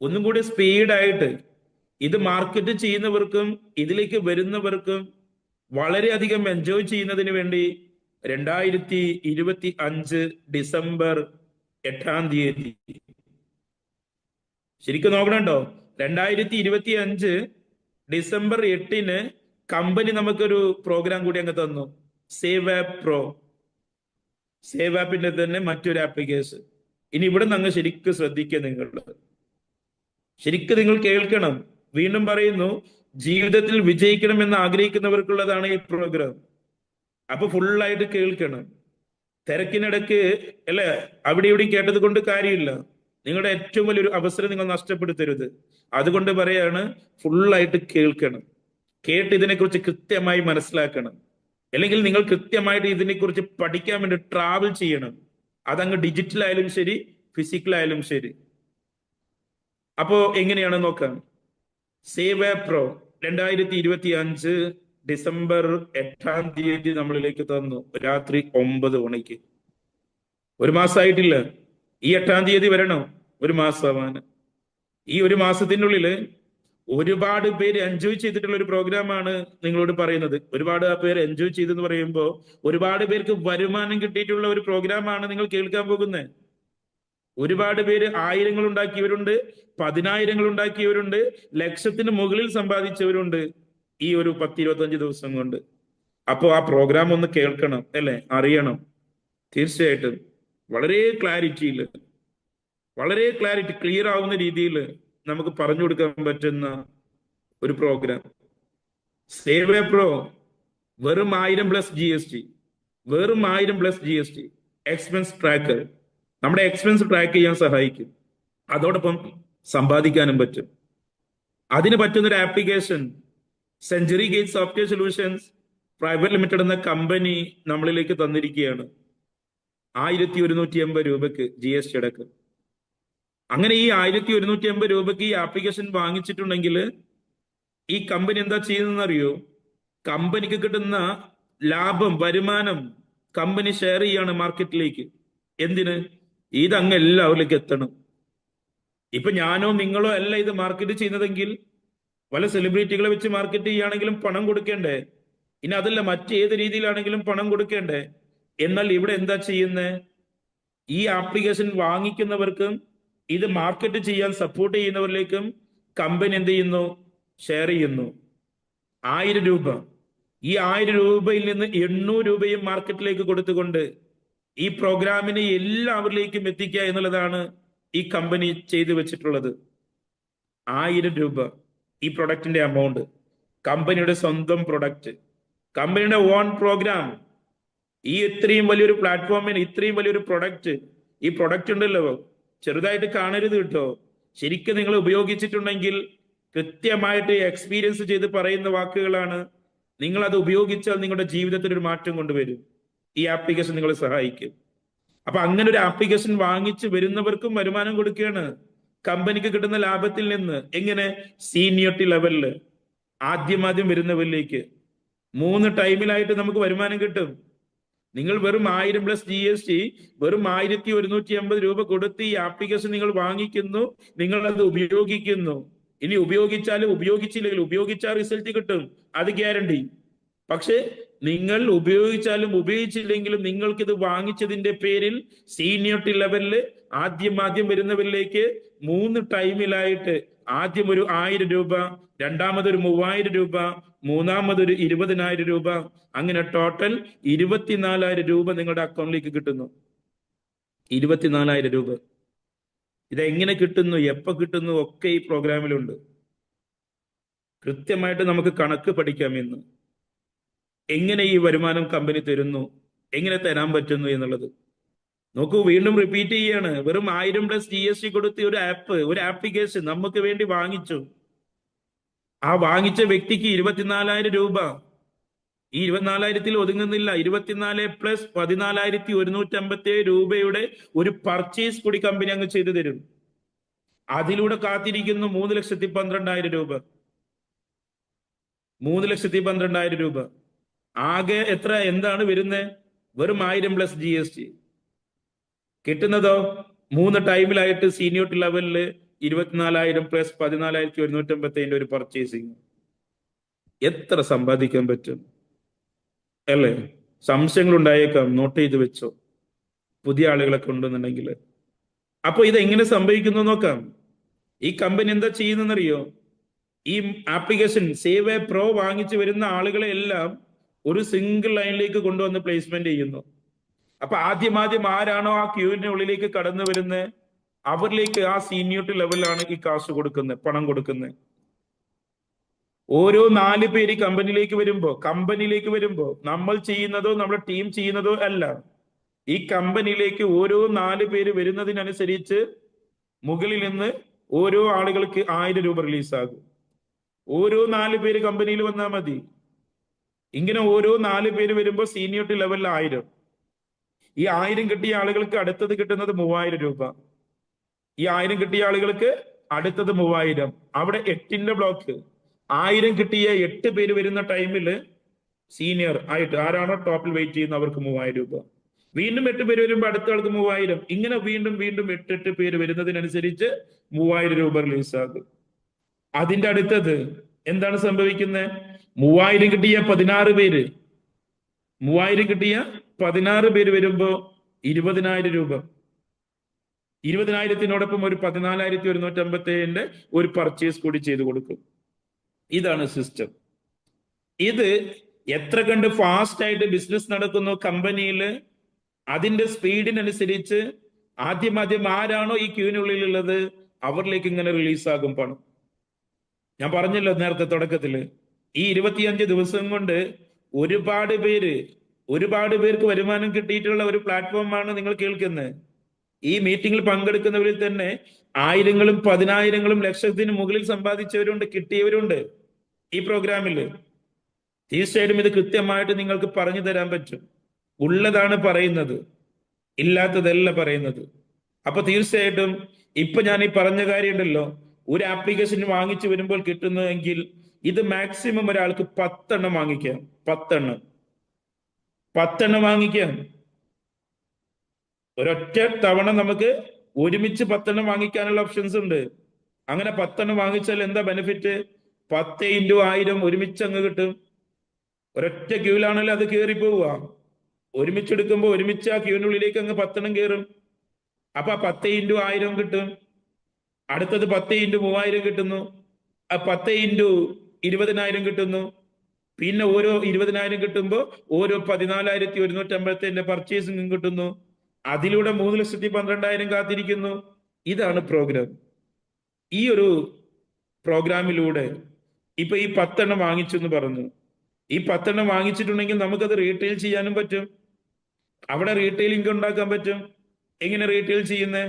ഒന്നും കൂടി സ്പീഡായിട്ട് ഇത് മാർക്കറ്റ് ചെയ്യുന്നവർക്കും ഇതിലേക്ക് വരുന്നവർക്കും വളരെയധികം എൻജോയ് ചെയ്യുന്നതിന് വേണ്ടി 2025 ഡിസംബർ 8 ശരിക്കും നോക്കണുണ്ടോ? 2025 ഡിസംബർ 8 കമ്പനി നമുക്കൊരു പ്രോഗ്രാം കൂടി അങ്ങ് തന്നു. Save app pro. സേവ് ആപ്പിന്റെ തന്നെ മറ്റൊരു ആപ്ലിക്കേഷൻ. ഇനി ഇവിടെ നിന്ന് അങ്ങ് ശരിക്കും ശ്രദ്ധിക്കുക. ശരിക്കും നിങ്ങൾ കേൾക്കണം. വീണ്ടും പറയുന്നു, ജീവിതത്തിൽ വിജയിക്കണമെന്ന് ആഗ്രഹിക്കുന്നവർക്കുള്ളതാണ് ഈ പ്രോഗ്രാം. അപ്പൊ ഫുള്ളായിട്ട് കേൾക്കണം. തിരക്കിനിടയ്ക്ക് അല്ലെ അവിടെ ഇവിടെയും കേട്ടത് കൊണ്ട് കാര്യമില്ല. നിങ്ങളുടെ ഏറ്റവും വലിയൊരു അവസരം നിങ്ങൾ നഷ്ടപ്പെടുത്തരുത്. അതുകൊണ്ട് പറയാണ്, ഫുള്ളായിട്ട് കേൾക്കണം. കേട്ട് ഇതിനെക്കുറിച്ച് കൃത്യമായി മനസ്സിലാക്കണം. അല്ലെങ്കിൽ നിങ്ങൾ കൃത്യമായിട്ട് ഇതിനെക്കുറിച്ച് പഠിക്കാൻ വേണ്ടി ട്രാവൽ ചെയ്യണം. അതങ്ങ് ഡിജിറ്റൽ ആയാലും ശരി, ഫിസിക്കൽ ആയാലും ശരി. അപ്പോ എങ്ങനെയാണ് നോക്കാം. സേവ് ആപ്പ് പ്രോ 2025 ഡിസംബർ 8 നമ്മളിലേക്ക് തന്നു, രാത്രി 9 മണിക്ക്. ഒരു മാസമായിട്ടില്ല. ഈ 8 വരണം ഒരു മാസമാവാന്. ഈ ഒരു മാസത്തിനുള്ളിൽ ഒരുപാട് പേര് എൻജോയ് ചെയ്തിട്ടുള്ള ഒരു പ്രോഗ്രാമാണ് നിങ്ങളോട് പറയുന്നത്. ഒരുപാട് പേര് എൻജോയ് ചെയ്തെന്ന് പറയുമ്പോൾ ഒരുപാട് പേർക്ക് വരുമാനം കിട്ടിയിട്ടുള്ള ഒരു പ്രോഗ്രാമാണ് നിങ്ങൾ കേൾക്കാൻ പോകുന്നത്. ഒരുപാട് പേര് ആയിരങ്ങൾ ഉണ്ടാക്കിയവരുണ്ട്, 10,000 ഉണ്ടാക്കിയവരുണ്ട്, ലക്ഷത്തിന് മുകളിൽ സമ്പാദിച്ചവരുണ്ട് ഈ ഒരു 10-25 ദിവസം കൊണ്ട്. അപ്പോ ആ പ്രോഗ്രാം ഒന്ന് കേൾക്കണം, അല്ലെ, അറിയണം. തീർച്ചയായിട്ടും വളരെ ക്ലാരിറ്റി ക്ലിയർ ആവുന്ന രീതിയിൽ നമുക്ക് പറഞ്ഞു കൊടുക്കാൻ പറ്റുന്ന ഒരു പ്രോഗ്രാം. സേവ് ആപ്പ് പ്രോ വെറും 1000+ GST. വെറും 1000+ GST. Expense tracker. നമ്മുടെ എക്സ്പെൻസ് ട്രാക്ക് ചെയ്യാൻ സഹായിക്കും. അതോടൊപ്പം സമ്പാദിക്കാനും പറ്റും. അതിന് പറ്റുന്ന ഒരു application century gate software solutions private limited എന്ന കമ്പനി നമ്മളിലേക്ക് തന്നിരിക്കുകയാണ്. 1180 രൂപക്ക് GST അടക്കം. അങ്ങനെ ഈ 1180 രൂപക്ക് ഈ ആപ്ലിക്കേഷൻ വാങ്ങിച്ചിട്ടുണ്ടെങ്കിൽ ഈ കമ്പനി എന്താ ചെയ്യുന്നതെന്ന് അറിയോ? കമ്പനിക്ക് കിട്ടുന്ന ലാഭം, വരുമാനം കമ്പനി ഷെയർ ചെയ്യാണ് മാർക്കറ്റിലേക്ക്. എന്തിന്? ഇതങ്ങ് എല്ലാവരിലേക്ക് എത്തണം. ഇപ്പൊ ഞാനോ നിങ്ങളോ അല്ല ഇത് മാർക്കറ്റ് ചെയ്യുന്നതെങ്കിൽ പല സെലിബ്രിറ്റികളെ വെച്ച് മാർക്കറ്റ് ചെയ്യുകയാണെങ്കിലും പണം കൊടുക്കേണ്ടേ? ഇനി അതല്ല, മറ്റേത് രീതിയിലാണെങ്കിലും പണം കൊടുക്കേണ്ടേ? എന്നാൽ ഇവിടെ എന്താ ചെയ്യുന്നത്? ഈ ആപ്ലിക്കേഷൻ വാങ്ങിക്കുന്നവർക്കും ഇത് മാർക്കറ്റ് ചെയ്യാൻ സപ്പോർട്ട് ചെയ്യുന്നവരിലേക്കും കമ്പനി എന്ത് ചെയ്യുന്നു? ഷെയർ ചെയ്യുന്നു. 1000 രൂപ. ഈ 1000 രൂപയിൽ നിന്ന് 800 രൂപയും മാർക്കറ്റിലേക്ക് കൊടുത്തുകൊണ്ട് ഈ പ്രോഗ്രാമിനെ എല്ലാവരിലേക്കും എത്തിക്കുക എന്നുള്ളതാണ് ഈ കമ്പനി ചെയ്തു വെച്ചിട്ടുള്ളത്. 1000 രൂപ ഈ പ്രൊഡക്റ്റിന്റെ എമൗണ്ട്. കമ്പനിയുടെ സ്വന്തം പ്രൊഡക്റ്റ്, കമ്പനിയുടെ ഓൺ പ്രോഗ്രാം. ഈ ഇത്രയും വലിയൊരു പ്ലാറ്റ്ഫോമിന് ഇത്രയും വലിയൊരു പ്രൊഡക്റ്റ്, ഈ പ്രൊഡക്റ്റ് ഉണ്ടല്ലോ, ചെറുതായിട്ട് കാണരുത് കേട്ടോ. ശരിക്കും നിങ്ങൾ ഉപയോഗിച്ചിട്ടുണ്ടെങ്കിൽ കൃത്യമായിട്ട് എക്സ്പീരിയൻസ് ചെയ്ത് പറയുന്ന വാക്കുകളാണ്. നിങ്ങൾ അത് ഉപയോഗിച്ചാൽ നിങ്ങളുടെ ജീവിതത്തിൽ ഒരു മാറ്റം കൊണ്ടുവരും. ഈ ആപ്ലിക്കേഷൻ നിങ്ങളെ സഹായിക്കും. അപ്പൊ അങ്ങനെ ഒരു ആപ്ലിക്കേഷൻ വാങ്ങിച്ച് വരുന്നവർക്കും വരുമാനം കൊടുക്കുകയാണ് കമ്പനിക്ക് കിട്ടുന്ന ലാഭത്തിൽ നിന്ന്. എങ്ങനെ? സീനിയോറിറ്റി ലെവലില് ആദ്യം വരുന്നവരിലേക്ക് 3 ടൈമിലായിട്ട് നമുക്ക് വരുമാനം കിട്ടും. നിങ്ങൾ വെറും 1000+ GST, വെറും 1180 രൂപ കൊടുത്ത് ഈ ആപ്ലിക്കേഷൻ നിങ്ങൾ വാങ്ങിക്കുന്നു, നിങ്ങൾ അത് ഉപയോഗിക്കുന്നു. ഇനി ഉപയോഗിച്ചാലും ഉപയോഗിച്ചില്ലെങ്കിലും, ഉപയോഗിച്ചാൽ റിസൾട്ട് കിട്ടും, അത് ഗ്യാരണ്ടി. പക്ഷെ നിങ്ങൾ ഉപയോഗിച്ചാലും ഉപയോഗിച്ചില്ലെങ്കിലും നിങ്ങൾക്ക് ഇത് വാങ്ങിച്ചതിന്റെ പേരിൽ സീനിയോറിറ്റി ലെവലില് ആദ്യം വരുന്നവരിലേക്ക് 3 ടൈമിലായിട്ട് ആദ്യം ഒരു 1000 രൂപ, രണ്ടാമതൊരു 3000 രൂപ, മൂന്നാമതൊരു 20,000 രൂപ, അങ്ങനെ ടോട്ടൽ 24,000 രൂപ നിങ്ങളുടെ അക്കൗണ്ടിലേക്ക് കിട്ടുന്നു. 24,000 രൂപ. ഇതെങ്ങനെ കിട്ടുന്നു, എപ്പോ കിട്ടുന്നു ഒക്കെ ഈ പ്രോഗ്രാമിലുണ്ട്. കൃത്യമായിട്ട് നമുക്ക് കണക്ക് പഠിക്കാം ഇന്ന്. എങ്ങനെ ഈ വരുമാനം കമ്പനി തരുന്നു, എങ്ങനെ തരാൻ പറ്റുന്നു എന്നുള്ളത് നോക്കൂ. വീണ്ടും റിപ്പീറ്റ് ചെയ്യാണ്. വെറും 1000+ GST കൊടുത്ത് ഒരു ആപ്ലിക്കേഷൻ നമുക്ക് വേണ്ടി വാങ്ങിച്ചു. ആ വാങ്ങിച്ച വ്യക്തിക്ക് 24,000 രൂപ. ഈ 24,000 ഒതുങ്ങുന്നില്ല. 24 + 14,157 രൂപയുടെ ഒരു പർച്ചേസ് കൂടി കമ്പനി അങ്ങ് ചെയ്തു തരും. അതിലൂടെ കാത്തിരിക്കുന്നു 3,12,000 രൂപ. 3,12,000 രൂപ. ആകെ എന്താണ് വരുന്നത്? വെറും 1000+ GST. കിട്ടുന്നതോ 3 ടൈമിലായിട്ട് സീനിയോറിറ്റി ലെവലില് 24,000 + 14,157 ഒരു പർച്ചേസിങ്. എത്ര സമ്പാദിക്കാൻ പറ്റും അല്ലേ? സംശയങ്ങൾ ഉണ്ടായേക്കാം, നോട്ട് ചെയ്ത് വെച്ചോ, പുതിയ ആളുകളൊക്കെ ഉണ്ടെന്നുണ്ടെങ്കിൽ. അപ്പൊ ഇത് എങ്ങനെ സംഭവിക്കുന്നു നോക്കാം. ഈ കമ്പനി എന്താ ചെയ്യുന്നറിയോ? ഈ ആപ്ലിക്കേഷൻ സേവ് എ പ്രോ വാങ്ങിച്ചു വരുന്ന ആളുകളെ എല്ലാം ഒരു സിംഗിൾ ലൈനിലേക്ക് കൊണ്ടുവന്ന് പ്ലേസ്മെന്റ് ചെയ്യുന്നു. അപ്പൊ ആദ്യം ആരാണോ ആ ക്യൂവിന്റെ ഉള്ളിലേക്ക് കടന്നു വരുന്നത്, അവരിലേക്ക് ആ സീനിയോറിറ്റി ലെവലിലാണ് ഈ കാശ് കൊടുക്കുന്നത്, പണം കൊടുക്കുന്നത്. ഓരോ 4 പേര് കമ്പനിയിലേക്ക് വരുമ്പോ നമ്മൾ ചെയ്യുന്നതോ നമ്മുടെ ടീം ചെയ്യുന്നതോ അല്ല. ഈ കമ്പനിയിലേക്ക് ഓരോ 4 പേര് വരുന്നതിനനുസരിച്ച് മുകളിൽ നിന്ന് ഓരോ ആളുകൾക്ക് 1000 രൂപ റിലീസാകും. ഓരോ 4 പേര് കമ്പനിയിൽ വന്നാൽ മതി. ഇങ്ങനെ ഓരോ 4 പേര് വരുമ്പോൾ സീനിയോറിറ്റി ലെവലിൽ 1000. ഈ 1000 കിട്ടിയ ആളുകൾക്ക് അടുത്തത് കിട്ടുന്നത് 3000 രൂപ. ഈ 1000 കിട്ടിയ ആളുകൾക്ക് അടുത്തത് 3000. അവിടെ 8ന്റെ ബ്ലോക്ക്. 1000 കിട്ടിയ 8 പേര് വരുന്ന ടൈമിൽ സീനിയർ ആയിട്ട് ആരാണോ ടോപ്പിൽ വെയിറ്റ് ചെയ്യുന്ന അവർക്ക് 3000 രൂപ. വീണ്ടും 8 പേര് വരുമ്പോൾ അടുത്ത ആൾക്ക് 3000. ഇങ്ങനെ വീണ്ടും 8 പേര് വരുന്നതിനനുസരിച്ച് 3000 രൂപ റിലീസാകും. അതിന്റെ അടുത്തത് എന്താണ് സംഭവിക്കുന്നത്? 3000 കിട്ടിയ 16 പേര് 3000 കിട്ടിയ 16 പേര് വരുമ്പോ 20000 രൂപ. 20000-നോടൊപ്പം ഒരു 14,157 ഒരു പർച്ചേസ് കൂടി ചെയ്തു കൊടുക്കും. ഇതാണ് സിസ്റ്റം. ഇത് എത്ര കണ്ട് ഫാസ്റ്റ് ആയിട്ട് ബിസിനസ് നടക്കുന്നു കമ്പനിയിൽ, അതിന്റെ സ്പീഡിനനുസരിച്ച് ആദ്യം ആരാണോ ഈ ക്യൂവിനുള്ളിലുള്ളത് അവരിലേക്ക് ഇങ്ങനെ റിലീസാകും പണം. ഞാൻ പറഞ്ഞല്ലോ നേരത്തെ തുടക്കത്തില്, ഈ 25 ദിവസം കൊണ്ട് ഒരുപാട് പേർക്ക് വരുമാനം കിട്ടിയിട്ടുള്ള ഒരു പ്ലാറ്റ്ഫോമാണ് നിങ്ങൾ കേൾക്കുന്നത്. ഈ മീറ്റിംഗിൽ പങ്കെടുക്കുന്നവരിൽ തന്നെ ആയിരങ്ങളും 10,000-ങ്ങളും ലക്ഷത്തിന് മുകളിൽ സമ്പാദിച്ചവരുണ്ട്, കിട്ടിയവരുണ്ട് ഈ പ്രോഗ്രാമിൽ. തീർച്ചയായിട്ടും ഇത് കൃത്യമായിട്ട് നിങ്ങൾക്ക് പറഞ്ഞു തരാൻ പറ്റും. ഉള്ളതാണ് പറയുന്നത്, ഇല്ലാത്തതല്ല പറയുന്നത്. അപ്പൊ തീർച്ചയായിട്ടും ഇപ്പൊ ഞാൻ ഈ പറഞ്ഞ കാര്യമുണ്ടല്ലോ, ഒരു ആപ്ലിക്കേഷൻ വാങ്ങിച്ചു വരുമ്പോൾ കിട്ടുന്നതെങ്കിൽ ഇത് മാക്സിമം ഒരാൾക്ക് 10 എണ്ണം വാങ്ങിക്കാം. 10 എണ്ണം വാങ്ങിക്കാം. ഒരൊറ്റ തവണ നമുക്ക് ഒരുമിച്ച് 10 എണ്ണം വാങ്ങിക്കാനുള്ള ഓപ്ഷൻസ് ഉണ്ട്. അങ്ങനെ 10 എണ്ണം വാങ്ങിച്ചാൽ എന്താ ബെനിഫിറ്റ്? 10 × 1000 ഒരുമിച്ച് അങ്ങ് കിട്ടും. ഒരൊറ്റ ക്യൂവിലാണല്ലോ അത് കയറി പോവുക. ഒരുമിച്ചെടുക്കുമ്പോ ഒരുമിച്ച് ആ ക്യൂവിനുള്ളിലേക്ക് അങ്ങ് 10 എണ്ണം കയറും. അപ്പൊ 10 × 1000 കിട്ടും. അടുത്തത് 10 × 3000 കിട്ടുന്നു. 10 × 20,000 കിട്ടുന്നു. പിന്നെ ഓരോ 20,000 കിട്ടുമ്പോൾ ഓരോ 14,157 പർച്ചേസിംഗും കിട്ടുന്നു. അതിലൂടെ 3,12,000 കാത്തിരിക്കുന്നു. ഇതാണ് പ്രോഗ്രാം. ഈ ഒരു പ്രോഗ്രാമിലൂടെ ഇപ്പൊ ഈ 10 എണ്ണം വാങ്ങിച്ചു എന്ന് പറഞ്ഞു. ഈ 10 എണ്ണം വാങ്ങിച്ചിട്ടുണ്ടെങ്കിൽ നമുക്കത് റീറ്റെയിൽ ചെയ്യാനും പറ്റും. അവിടെ റീറ്റെയിൽ ഇൻകം ഉണ്ടാക്കാൻ പറ്റും. എങ്ങനെ റീറ്റെയിൽ ചെയ്യുന്നത്?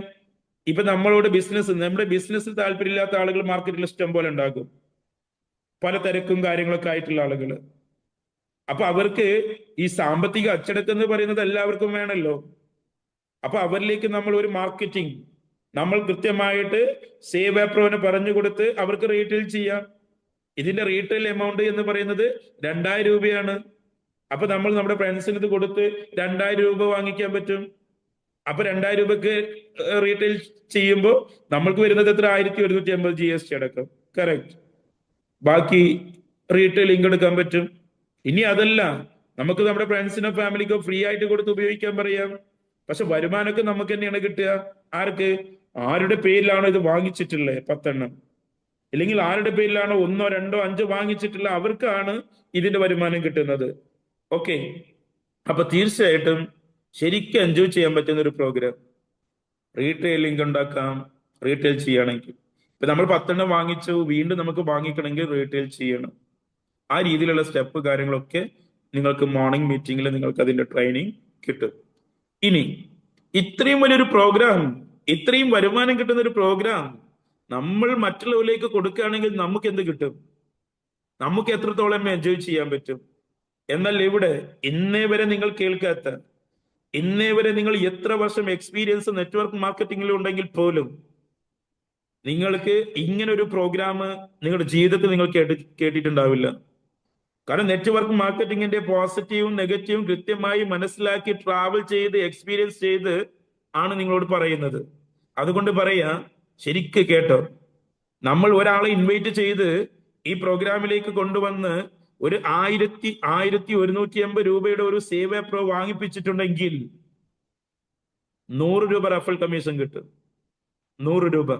ഇപ്പൊ നമ്മുടെ ബിസിനസ് താല്പര്യമില്ലാത്ത ആളുകൾ മാർക്കറ്റിൽ ഇഷ്ടം പോലെ ഉണ്ടാകും, പല തിരക്കും കാര്യങ്ങളൊക്കെ ആയിട്ടുള്ള ആളുകൾ. അപ്പൊ അവർക്ക് ഈ സാമ്പത്തിക അച്ചടക്കം എന്ന് പറയുന്നത് എല്ലാവർക്കും വേണമല്ലോ. അപ്പൊ അവരിലേക്ക് നമ്മൾ ഒരു മാർക്കറ്റിംഗ് നമ്മൾ കൃത്യമായിട്ട് സേവ് ആപ്രോന് പറഞ്ഞു കൊടുത്ത് അവർക്ക് റീറ്റെയിൽ ചെയ്യാം. ഇതിന്റെ റീറ്റെയിൽ എമൗണ്ട് എന്ന് പറയുന്നത് 2000 രൂപയാണ്. അപ്പൊ നമ്മൾ നമ്മുടെ ഫ്രണ്ട്സിന് ഇത് കൊടുത്ത് 2000 രൂപ വാങ്ങിക്കാൻ പറ്റും. അപ്പൊ 2000 രൂപക്ക് റീറ്റെയിൽ ചെയ്യുമ്പോൾ നമ്മൾക്ക് വരുന്നത് എത്ര? 1150 GST അടക്കം. കറക്റ്റ്. ബാക്കി റീറ്റെയിൽ ഇൻകം എടുക്കാൻ പറ്റും. ഇനി അതല്ല, നമുക്ക് നമ്മുടെ ഫ്രണ്ട്സിനോ ഫാമിലിക്കോ ഫ്രീ ആയിട്ട് കൊടുത്ത് ഉപയോഗിക്കാൻ പറയാം. പക്ഷെ വരുമാനമൊക്കെ നമുക്ക് തന്നെയാണ് കിട്ടുക. ആർക്ക്? ആരുടെ പേരിലാണോ ഇത് വാങ്ങിച്ചിട്ടുള്ളത് 10 എണ്ണം, അല്ലെങ്കിൽ ആരുടെ പേരിലാണോ 1, 2, 5 വാങ്ങിച്ചിട്ടുള്ള അവർക്കാണ് ഇതിന്റെ വരുമാനം കിട്ടുന്നത്. ഓക്കെ. അപ്പൊ തീർച്ചയായിട്ടും ശരിക്കും എൻജോയ് ചെയ്യാൻ പറ്റുന്ന ഒരു പ്രോഗ്രാം. റീറ്റെയിൽ ഇൻകം ഉണ്ടാക്കാം റീറ്റെയിൽ ചെയ്യുകയാണെങ്കിൽ. ഇപ്പൊ നമ്മൾ 10 എണ്ണം വാങ്ങിച്ചു, വീണ്ടും നമുക്ക് വാങ്ങിക്കണമെങ്കിൽ റീറ്റെയിൽ ചെയ്യണം. ആ രീതിയിലുള്ള സ്റ്റെപ്പ് കാര്യങ്ങളൊക്കെ നിങ്ങൾക്ക് മോർണിംഗ് മീറ്റിംഗിൽ നിങ്ങൾക്ക് അതിന്റെ ട്രെയിനിങ് കിട്ടും. ഇനി ഇത്രയും വലിയൊരു പ്രോഗ്രാം, ഇത്രയും വരുമാനം കിട്ടുന്ന ഒരു പ്രോഗ്രാം നമ്മൾ മറ്റുള്ളവരിലേക്ക് കൊടുക്കുകയാണെങ്കിൽ നമുക്ക് എന്ത് കിട്ടും? നമുക്ക് എത്രത്തോളം എൻജോയ് ചെയ്യാൻ പറ്റും? എന്നാൽ ഇവിടെ ഇന്നേ വരെ നിങ്ങൾ കേൾക്കാത്ത, ഇന്നേ വരെ നിങ്ങൾ എത്ര വർഷം എക്സ്പീരിയൻസ് നെറ്റ്വർക്ക് മാർക്കറ്റിംഗിൽ ഉണ്ടെങ്കിൽ പോലും നിങ്ങൾക്ക് ഇങ്ങനെ ഒരു പ്രോഗ്രാം നിങ്ങളുടെ ജീവിതത്തിൽ നിങ്ങൾ കേട്ടിട്ടുണ്ടാവില്ല. കാരണം നെറ്റ്വർക്ക് മാർക്കറ്റിംഗിന്റെ പോസിറ്റീവും നെഗറ്റീവും കൃത്യമായി മനസ്സിലാക്കി ട്രാവൽ ചെയ്ത് എക്സ്പീരിയൻസ് ചെയ്ത് ആണ് നിങ്ങളോട് പറയുന്നത്. അതുകൊണ്ട് പറയാ, ശരിക്ക് കേട്ടോ. നമ്മൾ ഒരാളെ ഇൻവൈറ്റ് ചെയ്ത് ഈ പ്രോഗ്രാമിലേക്ക് കൊണ്ടുവന്ന് ഒരു 1,150 രൂപയുടെ ഒരു സേവ് എ പ്രോ വാങ്ങിപ്പിച്ചിട്ടുണ്ടെങ്കിൽ 100 രൂപ റഫൽ കമ്മീഷൻ കിട്ടും. 100 രൂപ.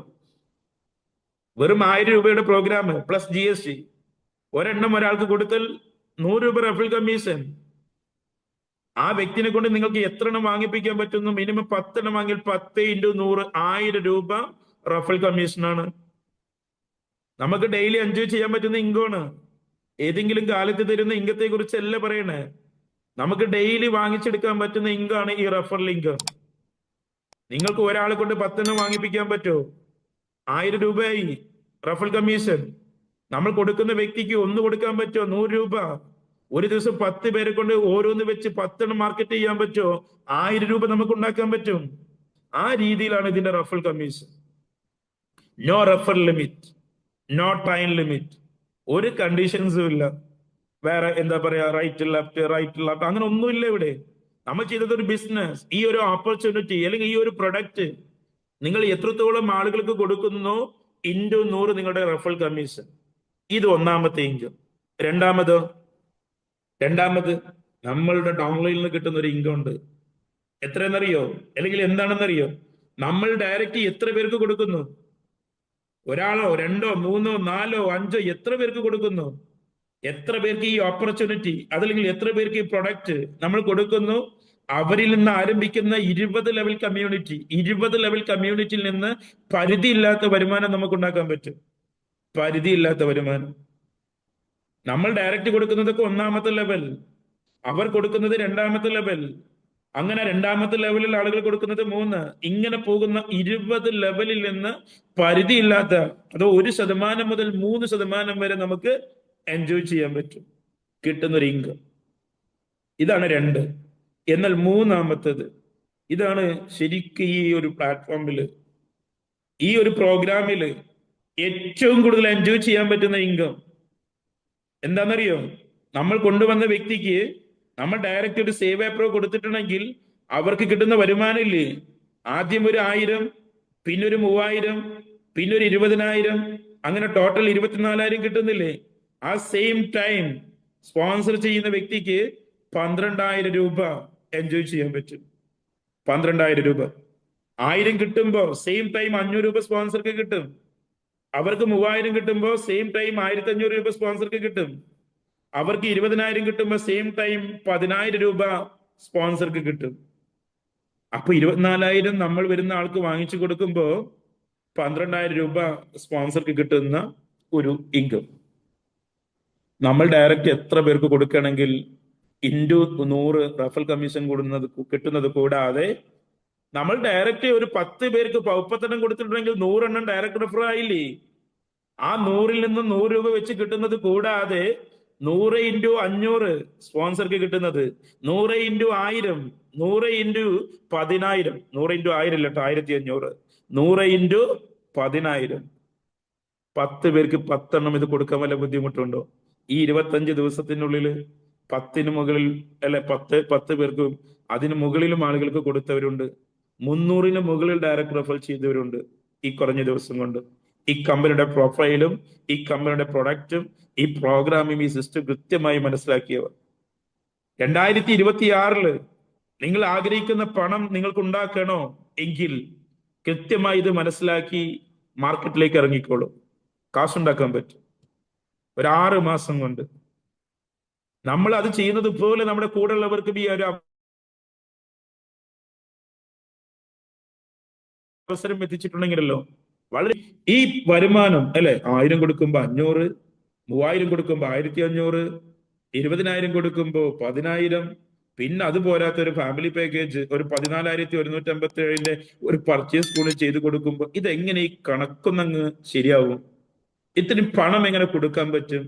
വെറും 1000 രൂപയുടെ പ്രോഗ്രാം പ്ലസ് GST. ഒരെണ്ണം ഒരാൾക്ക് കൊടുത്താൽ 100 രൂപ റഫൽ കമ്മീഷൻ. ആ വ്യക്തിനെ കൊണ്ട് നിങ്ങൾക്ക് എത്ര എണ്ണം വാങ്ങിപ്പിക്കാൻ പറ്റുന്നു? മിനിമം 10 എണ്ണം വാങ്ങിയാൽ 10 × 100 1000 രൂപ റഫൽ കമ്മീഷനാണ്. നമുക്ക് ഡെയിലി എൻജോയ് ചെയ്യാൻ പറ്റുന്ന ഇൻകമാണ്. ഏതെങ്കിലും കാലത്ത് തരുന്ന ഇൻകത്തെ കുറിച്ചല്ല പറയണേ. നമുക്ക് ഡെയിലി വാങ്ങിച്ചെടുക്കാൻ പറ്റുന്ന ഇൻകാണ് ഈ റഫറൽ ഇൻകം. നിങ്ങൾക്ക് ഒരാളെ കൊണ്ട് 10 എണ്ണം വാങ്ങിപ്പിക്കാൻ പറ്റുമോ? 1000 രൂപയായി റഫൽ കമ്മീഷൻ. നമ്മൾ കൊടുക്കുന്ന വ്യക്തിക്ക് ഒന്ന് കൊടുക്കാൻ പറ്റുമോ? 100 രൂപ. ഒരു ദിവസം 10 പേരെ കൊണ്ട് ഓരോന്ന് വെച്ച് 10 എണ്ണം മാർക്കറ്റ് ചെയ്യാൻ പറ്റുമോ? 1000 രൂപ നമുക്ക് ഉണ്ടാക്കാൻ പറ്റും. ആ രീതിയിലാണ് ഇതിന്റെ referral commission. No refer limit, no time limit, ഒരു കണ്ടീഷൻസും ഇല്ല. വേറെ എന്താ പറയാ, റൈറ്റ് ലെഫ്റ്റ് അങ്ങനെ ഒന്നുമില്ല ഇവിടെ. നമ്മൾ ചെയ്തത് ഒരു ബിസിനസ്. ഈ ഒരു ഓപ്പർച്യൂണിറ്റി അല്ലെങ്കിൽ ഈ ഒരു പ്രൊഡക്റ്റ് നിങ്ങൾ എത്രത്തോളം ആളുകൾക്ക് കൊടുക്കുന്നു ഇൻറ്റു 100 നിങ്ങളുടെ റഫൽ കമ്മീഷൻ. ഇത് ഒന്നാമത്തെ ഇൻകം. രണ്ടാമത് നമ്മളുടെ ഡൗൺലൈനിൽ നിന്ന് കിട്ടുന്ന ഒരു ഇൻകം ഉണ്ട്. എത്രയെന്നറിയോ? അല്ലെങ്കിൽ എന്താണെന്നറിയോ? നമ്മൾ ഡയറക്റ്റ് എത്ര പേർക്ക് കൊടുക്കുന്നു? ഒരാളോ, രണ്ടോ, മൂന്നോ, നാലോ, അഞ്ചോ, എത്ര പേർക്ക് കൊടുക്കുന്നു? എത്ര പേർക്ക് ഈ ഓപ്പർച്യൂണിറ്റി, അതല്ലെങ്കിൽ എത്ര പേർക്ക് ഈ പ്രൊഡക്റ്റ് നമ്മൾ കൊടുക്കുന്നു? അവരിൽ നിന്ന് ആരംഭിക്കുന്ന 20 ലെവൽ കമ്മ്യൂണിറ്റി, 20 ലെവൽ കമ്മ്യൂണിറ്റിയിൽ നിന്ന് പരിധിയില്ലാത്ത വരുമാനം നമുക്ക് ഉണ്ടാക്കാൻ പറ്റും. പരിധിയില്ലാത്ത വരുമാനം. നമ്മൾ ഡയറക്റ്റ് കൊടുക്കുന്നതൊക്കെ ഒന്നാമത്തെ ലെവൽ, അവർ കൊടുക്കുന്നത് രണ്ടാമത്തെ ലെവൽ, അങ്ങനെ രണ്ടാമത്തെ ലെവലിൽ ആളുകൾ കൊടുക്കുന്നത് 3. ഇങ്ങനെ പോകുന്ന 20 ലെവലിൽ നിന്ന് പരിധിയില്ലാത്ത, അതോ 1% മുതൽ 3% വരെ നമുക്ക് എൻജോയ് ചെയ്യാൻ പറ്റും കിട്ടുന്നൊരു ഇൻകം. ഇതാണ് 2. എന്നാൽ മൂന്നാമത്തത്, ഇതാണ് ശരിക്കും ഈ ഒരു പ്ലാറ്റ്ഫോമില്, ഈ ഒരു പ്രോഗ്രാമില് ഏറ്റവും കൂടുതൽ എൻജോയ് ചെയ്യാൻ പറ്റുന്ന ഇൻകം എന്താണെന്നറിയോ? നമ്മൾ കൊണ്ടുവന്ന വ്യക്തിക്ക് നമ്മൾ ഡയറക്റ്റ് ഒരു സേവ് ആപ്രോ കൊടുത്തിട്ടുണ്ടെങ്കിൽ അവർക്ക് കിട്ടുന്ന വരുമാനം ഇല്ലേ, ആദ്യം ഒരു 1000, പിന്നെ ഒരു 3000, പിന്നെ ഒരു 20000, അങ്ങനെ ടോട്ടൽ 24000 കിട്ടുന്നില്ലേ? ആ സെയിം ടൈം സ്പോൺസർ ചെയ്യുന്ന വ്യക്തിക്ക് 12000 രൂപ എൻജോയ് ചെയ്യാൻ പറ്റും. 12000 രൂപ. 1000 കിട്ടുമ്പോ സെയിം ടൈം 500 രൂപ സ്പോൺസർക്ക് കിട്ടും. അവർക്ക് 3000 കിട്ടുമ്പോൾ സെയിം ടൈം 1500 രൂപ സ്പോൺസർക്ക് കിട്ടും. അവർക്ക് 20000 കിട്ടുമ്പോൾ സെയിം ടൈം 10000 രൂപ സ്പോൺസർക്ക് കിട്ടും. അപ്പൊ 24000 നമ്മൾ വരുന്ന ആൾക്ക് വാങ്ങിച്ചു കൊടുക്കുമ്പോ 12000 രൂപ സ്പോൺസർക്ക് കിട്ടുന്ന ഒരു ഇൻകം. നമ്മൾ ഡയറക്റ്റ് എത്ര പേർക്ക് കൊടുക്കണമെങ്കിൽ ഇൻറ്റു 100 റഫൽ കമ്മീഷൻ കിട്ടുന്നത് കൂടാതെ നമ്മൾ ഡയറക്റ്റ് ഒരു 10 പേർക്ക് 30 എണ്ണം കൊടുത്തിട്ടുണ്ടെങ്കിൽ 100 എണ്ണം ഡയറക്റ്റ് റെഫർ ആയില്ലേ? ആ 100-ൽ നിന്ന് 100 രൂപ വെച്ച് കിട്ടുന്നത് കൂടാതെ 100 × 500 സ്പോൺസർക്ക് കിട്ടുന്നത്, 100 × 1000, 100 × 10000, 100 × 1000 അല്ല കേട്ടോ, 1500, 100 × 10000. 10 പേർക്ക് 10 എണ്ണം ഇത് കൊടുക്കാൻ വല്ല ബുദ്ധിമുട്ടുണ്ടോ? ഈ 25 ദിവസത്തിനുള്ളിൽ 10-ന് മുകളിൽ അല്ലെ 10 പേർക്കും അതിന് മുകളിലും ആളുകൾക്ക് കൊടുത്തവരുണ്ട്. 300-ന് മുകളിൽ ഡയറക്റ്റ് റെഫർ ചെയ്തവരുണ്ട് ഈ കുറഞ്ഞ ദിവസം കൊണ്ട്. ഈ കമ്പനിയുടെ പ്രൊഫൈലും ഈ കമ്പനിയുടെ പ്രൊഡക്റ്റും ഈ പ്രോഗ്രാമും ഈ സിസ്റ്റം കൃത്യമായി മനസ്സിലാക്കിയവർ. 2026 നിങ്ങൾ ആഗ്രഹിക്കുന്ന പണം നിങ്ങൾക്ക് ഉണ്ടാക്കണോ എങ്കിൽ കൃത്യമായി ഇത് മനസ്സിലാക്കി മാർക്കറ്റിലേക്ക് ഇറങ്ങിക്കോളൂ. കാശുണ്ടാക്കാൻ പറ്റും ഒരു 6 മാസം കൊണ്ട്. നമ്മൾ അത് ചെയ്യുന്നത് പോലെ നമ്മുടെ കൂടെ ഉള്ളവർക്കും ഈ ഒരു അവസരം എത്തിച്ചിട്ടുണ്ടെങ്കിലല്ലോ വളരെ ഈ വരുമാനം അല്ലെ, 1000 കൊടുക്കുമ്പോ 500, 3000 കൊടുക്കുമ്പോ 1500, 20000 കൊടുക്കുമ്പോ 10000, പിന്നെ അത് പോരാത്ത ഒരു ഫാമിലി പാക്കേജ് ഒരു 14157 ഒരു പർച്ചേസ് കൂടി ചെയ്ത് കൊടുക്കുമ്പോ ഇതെങ്ങനെ ഈ കണക്കൊന്നങ്ങ് ശരിയാവും? ഇത്രയും പണം എങ്ങനെ കൊടുക്കാൻ പറ്റും?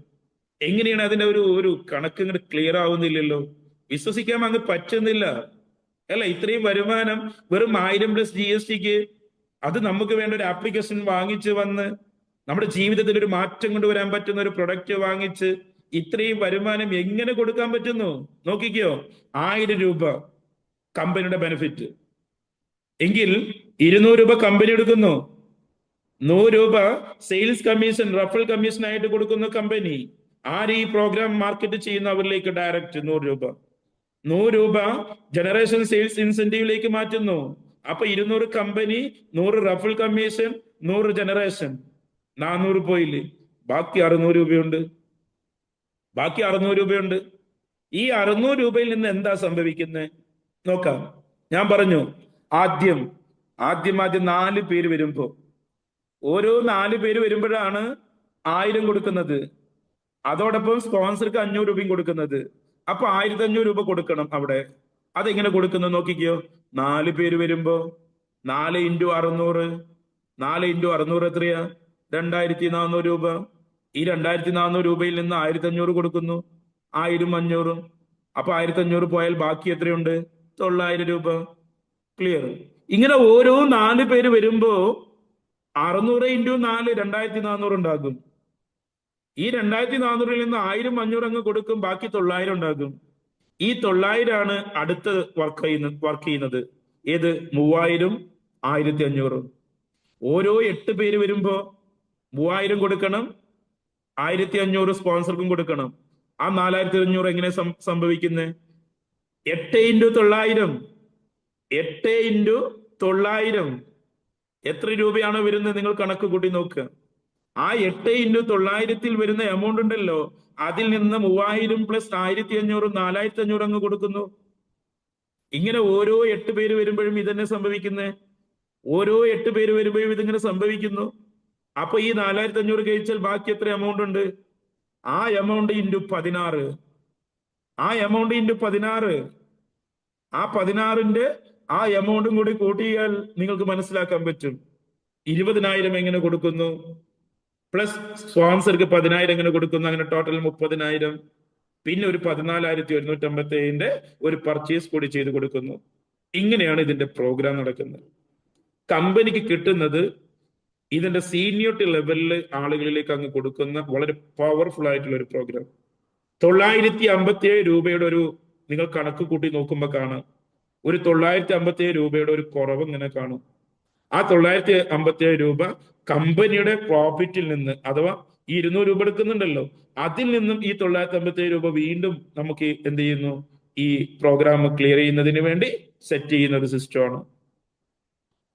എങ്ങനെയാണ് അതിന്റെ ഒരു കണക്ക് ഇങ്ങോട്ട് ക്ലിയർ ആവുന്നില്ലല്ലോ. വിശ്വസിക്കാൻ അങ്ങ് പറ്റുന്നില്ല അല്ല. ഇത്രയും വരുമാനം വെറും 1000 പ്ലസ് GSTക്ക് അത് നമുക്ക് വേണ്ട ഒരു ആപ്ലിക്കേഷൻ വാങ്ങിച്ച് വന്ന് നമ്മുടെ ജീവിതത്തിൽ ഒരു മാറ്റം കൊണ്ടുവരാൻ പറ്റുന്ന ഒരു പ്രൊഡക്റ്റ് വാങ്ങിച്ച് ഇത്രയും വരുമാനം എങ്ങനെ കൊടുക്കാൻ പറ്റുന്നു? നോക്കിക്കോ, 1000 രൂപ കമ്പനിയുടെ ബെനിഫിറ്റ് എങ്കിൽ 200 രൂപ കമ്പനി എടുക്കുന്നു, 100 രൂപ സെയിൽസ് കമ്മീഷൻ റഫറൽ കമ്മീഷൻ ആയിട്ട് കൊടുക്കുന്ന കമ്പനി. ആര് ഈ പ്രോഗ്രാം മാർക്കറ്റ് ചെയ്യുന്നവരിലേക്ക് ഡയറക്റ്റ് 100 രൂപ. 100 രൂപ ജനറേഷൻ സെയിൽസ് ഇൻസെന്റീവിലേക്ക് മാറ്റുന്നു. അപ്പൊ 200 കമ്പനി, 100 റഫറൽ കമ്മീഷൻ, 100 ജനറേഷൻ. 400 പോയില്ലേ? ബാക്കി 600 രൂപയുണ്ട്. ബാക്കി 600 രൂപയുണ്ട്. ഈ 600 രൂപയിൽ നിന്ന് എന്താ സംഭവിക്കുന്നത് നോക്കാം. ഞാൻ പറഞ്ഞു, ആദ്യം ആദ്യം 4 പേര് വരുമ്പോ, ഓരോ 4 പേര് വരുമ്പോഴാണ് 1000 കൊടുക്കുന്നത്. അതോടൊപ്പം സ്പോൺസർക്ക് 500 രൂപയും കൊടുക്കുന്നത്. അപ്പൊ 1500 രൂപ കൊടുക്കണം അവിടെ. അതെങ്ങനെ കൊടുക്കുന്നത് നോക്കിക്കോ. 4 പേര് വരുമ്പോ 4 ഇൻറ്റു 600, 4 ഇൻറ്റു 600 എത്രയാ? 2400 രൂപ. ഈ 2400 രൂപയിൽ നിന്ന് 1500 കൊടുക്കുന്നു. 1000 500. അപ്പൊ 1500 പോയാൽ ബാക്കി എത്രയുണ്ട്? 900 രൂപ. ക്ലിയർ? ഇങ്ങനെ ഓരോ 4 പേര് വരുമ്പോ 600 ഇൻറ്റു 4 2400 ഉണ്ടാകും. ഈ 2400-ൽ നിന്ന് 1000 500 അങ്ങ് കൊടുക്കും, ബാക്കി 900 ഉണ്ടാകും. ഈ 900 ആണ് അടുത്ത് വർക്ക് ചെയ്യുന്നത്. ഏത്? 3000 1500. ഓരോ 8 പേര് വരുമ്പോ 3000 കൊടുക്കണം, 1500 സ്പോൺസർക്കും കൊടുക്കണം. ആ 4500 എങ്ങനെ സംഭവിക്കുന്നത്? 8 ഇൻറ്റു 900. 8 ഇൻറ്റു 900 എത്ര രൂപയാണ് വരുന്നത്? നിങ്ങൾ കണക്ക് കൂട്ടി നോക്കുക. ആ 8 ഇൻറ്റു 900-ൽ വരുന്ന എമൗണ്ട് ഉണ്ടല്ലോ, അതിൽ നിന്ന് 3000 പ്ലസ് 1500 4500 അങ്ങ് കൊടുക്കുന്നു. ഇങ്ങനെ ഓരോ 8 പേര് വരുമ്പോഴും ഇതന്നെ സംഭവിക്കുന്നത്. ഓരോ 8 പേര് വരുമ്പോഴും ഇതിങ്ങനെ സംഭവിക്കുന്നു. അപ്പൊ ഈ 4500 കഴിച്ചാൽ ബാക്കി എത്ര എമൗണ്ട് ഉണ്ട്? ആ എമൗണ്ട് ഇൻറ്റു 16. ആ എമൗണ്ട് ഇൻറ്റു 16. ആ 16-ന്റെ ആ എമൗണ്ടും കൂടി കൂട്ടിയാൽ നിങ്ങൾക്ക് മനസ്സിലാക്കാൻ പറ്റും 20000 എങ്ങനെ കൊടുക്കുന്നു. പ്ലസ് സ്പോൺസർക്ക് 10000 എങ്ങനെ കൊടുക്കുന്നു. അങ്ങനെ ടോട്ടൽ 30000. പിന്നെ ഒരു 14157-ന്റെ ഒരു പർച്ചേസ് കൂടി ചെയ്ത് കൊടുക്കുന്നു. ഇങ്ങനെയാണ് ഇതിന്റെ പ്രോഗ്രാം നടക്കുന്നത്. കമ്പനിക്ക് കിട്ടുന്നത് ഇതിന്റെ സീനിയോറിറ്റി ലെവലിൽ ആളുകളിലേക്ക് അങ്ങ് കൊടുക്കുന്ന വളരെ പവർഫുൾ ആയിട്ടുള്ള ഒരു പ്രോഗ്രാം. 957 രൂപയുടെ ഒരു, നിങ്ങൾ കണക്ക് കൂട്ടി നോക്കുമ്പോൾ കാണാം, ഒരു 957 രൂപയുടെ ഒരു കുറവ് ഇങ്ങനെ കാണും. ആ 957 രൂപ കമ്പനിയുടെ പ്രോഫിറ്റിൽ നിന്ന്, അഥവാ ഈ 200 രൂപ എടുക്കുന്നുണ്ടല്ലോ, അതിൽ നിന്നും ഈ 957 രൂപ വീണ്ടും നമുക്ക് എന്ത് ചെയ്യുന്നു? ഈ പ്രോഗ്രാം ക്ലിയർ ചെയ്യുന്നതിന് വേണ്ടി സെറ്റ് ചെയ്യുന്ന ഒരു സിസ്റ്റമാണ്.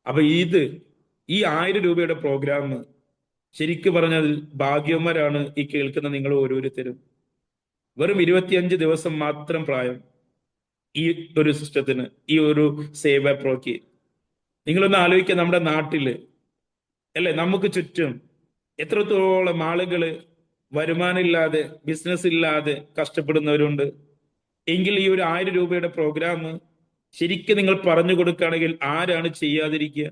അപ്പൊ ഈ 1000 രൂപയുടെ പ്രോഗ്രാം ശരിക്കും പറഞ്ഞാൽ ഭാഗ്യവന്മാരാണ് ഈ കേൾക്കുന്ന നിങ്ങൾ ഓരോരുത്തരും. വെറും 25 ദിവസം മാത്രം പ്രായം ഈ ഒരു സിസ്റ്റത്തിന്, ഈ ഒരു സേവ പ്രോക്ക്. നിങ്ങളൊന്ന് ആലോചിക്കുക, നമ്മുടെ നാട്ടില് അല്ലെ, നമുക്ക് ചുറ്റും എത്രത്തോളം ആളുകള് വരുമാനം ഇല്ലാതെ, ബിസിനസ് ഇല്ലാതെ കഷ്ടപ്പെടുന്നവരുണ്ട്. എങ്കിൽ ഈ ഒരു 1000 രൂപയുടെ പ്രോഗ്രാം ശരിക്കും നിങ്ങൾ പറഞ്ഞു കൊടുക്കുകയാണെങ്കിൽ ആരാണ് ചെയ്യാതിരിക്കുക?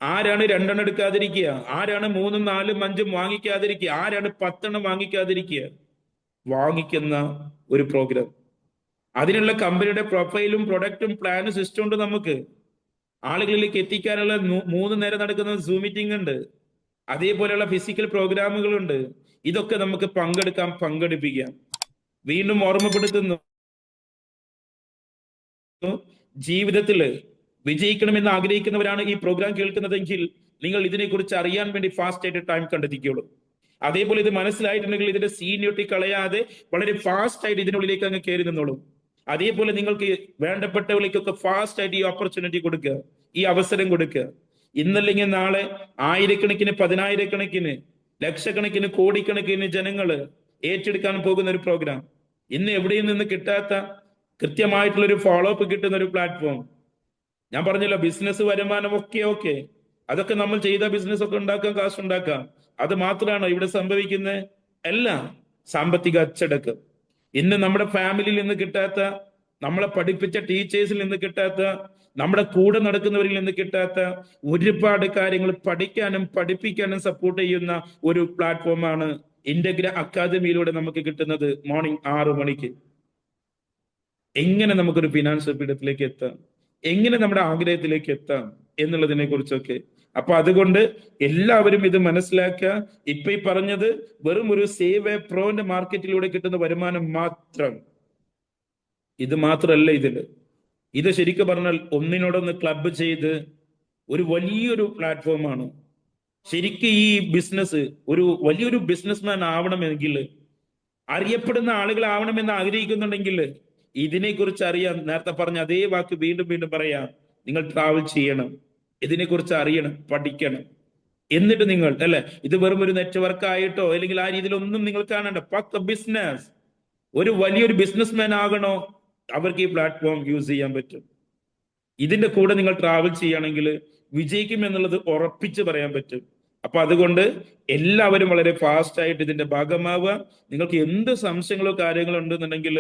ആരാണ് 2 എണ്ണം എടുക്കാതിരിക്കുക? ആരാണ് 3 4 5 വാങ്ങിക്കാതിരിക്കുക? ആരാണ് 10 എണ്ണം വാങ്ങിക്കാതിരിക്കുക? വാങ്ങിക്കുന്ന ഒരു പ്രോഗ്രാം. അതിനുള്ള കമ്പനിയുടെ പ്രൊഫൈലും പ്രൊഡക്റ്റും പ്ലാനും സിസ്റ്റം ഉണ്ട്. നമുക്ക് ആളുകളിലേക്ക് എത്തിക്കാനുള്ള 3 നേരം നടക്കുന്ന സൂം മീറ്റിംഗ് ഉണ്ട്. അതേപോലെയുള്ള ഫിസിക്കൽ പ്രോഗ്രാമുകളുണ്ട്. ഇതൊക്കെ നമുക്ക് പങ്കെടുക്കാം, പങ്കെടുപ്പിക്കാം. വീണ്ടും ഓർമ്മപ്പെടുത്തുന്നു, ജീവിതത്തില് വിജയിക്കണമെന്ന് ആഗ്രഹിക്കുന്നവരാണ് ഈ പ്രോഗ്രാം കേൾക്കുന്നതെങ്കിൽ നിങ്ങൾ ഇതിനെക്കുറിച്ച് അറിയാൻ വേണ്ടി ഫാസ്റ്റ് ആയിട്ട് ടൈം കണ്ടെത്തിക്കുള്ളൂ. അതേപോലെ ഇത് മനസ്സിലായിട്ടുണ്ടെങ്കിൽ ഇതിന്റെ സീനിയോറിറ്റി കളയാതെ വളരെ ഫാസ്റ്റ് ആയിട്ട് ഇതിനുള്ളിലേക്ക് അങ്ങ് കയറി നിന്നോളൂ. അതേപോലെ നിങ്ങൾക്ക് വേണ്ടപ്പെട്ടവരിലേക്കൊക്കെ ഫാസ്റ്റ് ആയിട്ട് ഈ ഓപ്പർച്യൂണിറ്റി കൊടുക്കുക, ഈ അവസരം കൊടുക്കുക. ഇന്നല്ലെങ്കിൽ നാളെ ആയിരക്കണക്കിന്, 10000-കണക്കിന്, ലക്ഷക്കണക്കിന്, കോടിക്കണക്കിന് ജനങ്ങള് ഏറ്റെടുക്കാൻ പോകുന്ന ഒരു പ്രോഗ്രാം. ഇന്ന് എവിടെയും നിന്ന് കിട്ടാത്ത കൃത്യമായിട്ടുള്ള ഒരു ഫോളോ അപ്പ് കിട്ടുന്ന ഒരു പ്ലാറ്റ്ഫോം. ഞാൻ പറഞ്ഞല്ലോ, ബിസിനസ് വരുമാനം ഒക്കെ അതൊക്കെ നമ്മൾ ചെയ്ത ബിസിനസ് ഒക്കെ ഉണ്ടാക്കാം, കാശ് ഉണ്ടാക്കാം. അത് മാത്രമാണോ ഇവിടെ സംഭവിക്കുന്നത്? അല്ല. സാമ്പത്തിക അച്ചടക്കം. ഇന്ന് നമ്മുടെ ഫാമിലിയിൽ നിന്ന് കിട്ടാത്ത, നമ്മളെ പഠിപ്പിച്ച ടീച്ചേഴ്സിൽ നിന്ന് കിട്ടാത്ത, നമ്മുടെ കൂടെ നടക്കുന്നവരിൽ നിന്ന് കിട്ടാത്ത ഒരുപാട് കാര്യങ്ങൾ പഠിക്കാനും പഠിപ്പിക്കാനും സപ്പോർട്ട് ചെയ്യുന്ന ഒരു പ്ലാറ്റ്ഫോമാണ് ഇന്റഗ്ര അക്കാദമിയിലൂടെ നമുക്ക് കിട്ടുന്നത്. മോർണിംഗ് 6 മണിക്ക് എങ്ങനെ നമുക്കൊരു ഫിനാൻഷ്യൽ പീഠത്തിലേക്ക് എത്താം, എങ്ങനെ നമ്മുടെ ആഗ്രഹത്തിലേക്ക് എത്താം എന്നുള്ളതിനെ കുറിച്ചൊക്കെ. അപ്പൊ അതുകൊണ്ട് എല്ലാവരും ഇത് മനസ്സിലാക്കുക. ഇപ്പൊ ഈ പറഞ്ഞത് വെറും ഒരു സേവ് എ പ്രോന്റെ മാർക്കറ്റിലൂടെ കിട്ടുന്ന വരുമാനം മാത്രം. ഇത് മാത്രമല്ല ഇത് ശരിക്കും പറഞ്ഞാൽ ഒന്നിനോടൊന്ന് ക്ലബ് ചെയ്ത് ഒരു വലിയൊരു പ്ലാറ്റ്ഫോമാണ്. ശരിക്കും ഈ ബിസിനസ് ഒരു വലിയൊരു ബിസിനസ്മാൻ ആവണമെങ്കിൽ, അറിയപ്പെടുന്ന ആളുകളാവണമെന്ന് ആഗ്രഹിക്കുന്നുണ്ടെങ്കിൽ ഇതിനെക്കുറിച്ച് അറിയാം. നേരത്തെ പറഞ്ഞ അതേ വാക്ക് വീണ്ടും വീണ്ടും പറയാം. നിങ്ങൾ ട്രാവൽ ചെയ്യണം, ഇതിനെക്കുറിച്ച് അറിയണം, പഠിക്കണം. എന്നിട്ട് നിങ്ങൾ അല്ലെ, ഇത് വെറും ഒരു നെറ്റ്വർക്ക് ആയിട്ടോ അല്ലെങ്കിൽ ആ രീതിയിലൊന്നും നിങ്ങൾ കാണണ്ട. പക്ക ബിസിനസ്, ഒരു വലിയൊരു ബിസിനസ്മാൻ ആകണോ, അവർക്ക് ഈ പ്ലാറ്റ്ഫോം യൂസ് ചെയ്യാൻ പറ്റും. ഇതിന്റെ കൂടെ നിങ്ങൾ ട്രാവൽ ചെയ്യുകയാണെങ്കിൽ വിജയിക്കും എന്നുള്ളത് ഉറപ്പിച്ച് പറയാൻ പറ്റും. അപ്പൊ അതുകൊണ്ട് എല്ലാവരും വളരെ ഫാസ്റ്റ് ആയിട്ട് ഇതിന്റെ ഭാഗമാവുക. നിങ്ങൾക്ക് എന്ത് സംശയങ്ങളോ കാര്യങ്ങളോ ഉണ്ടെന്നുണ്ടെങ്കിൽ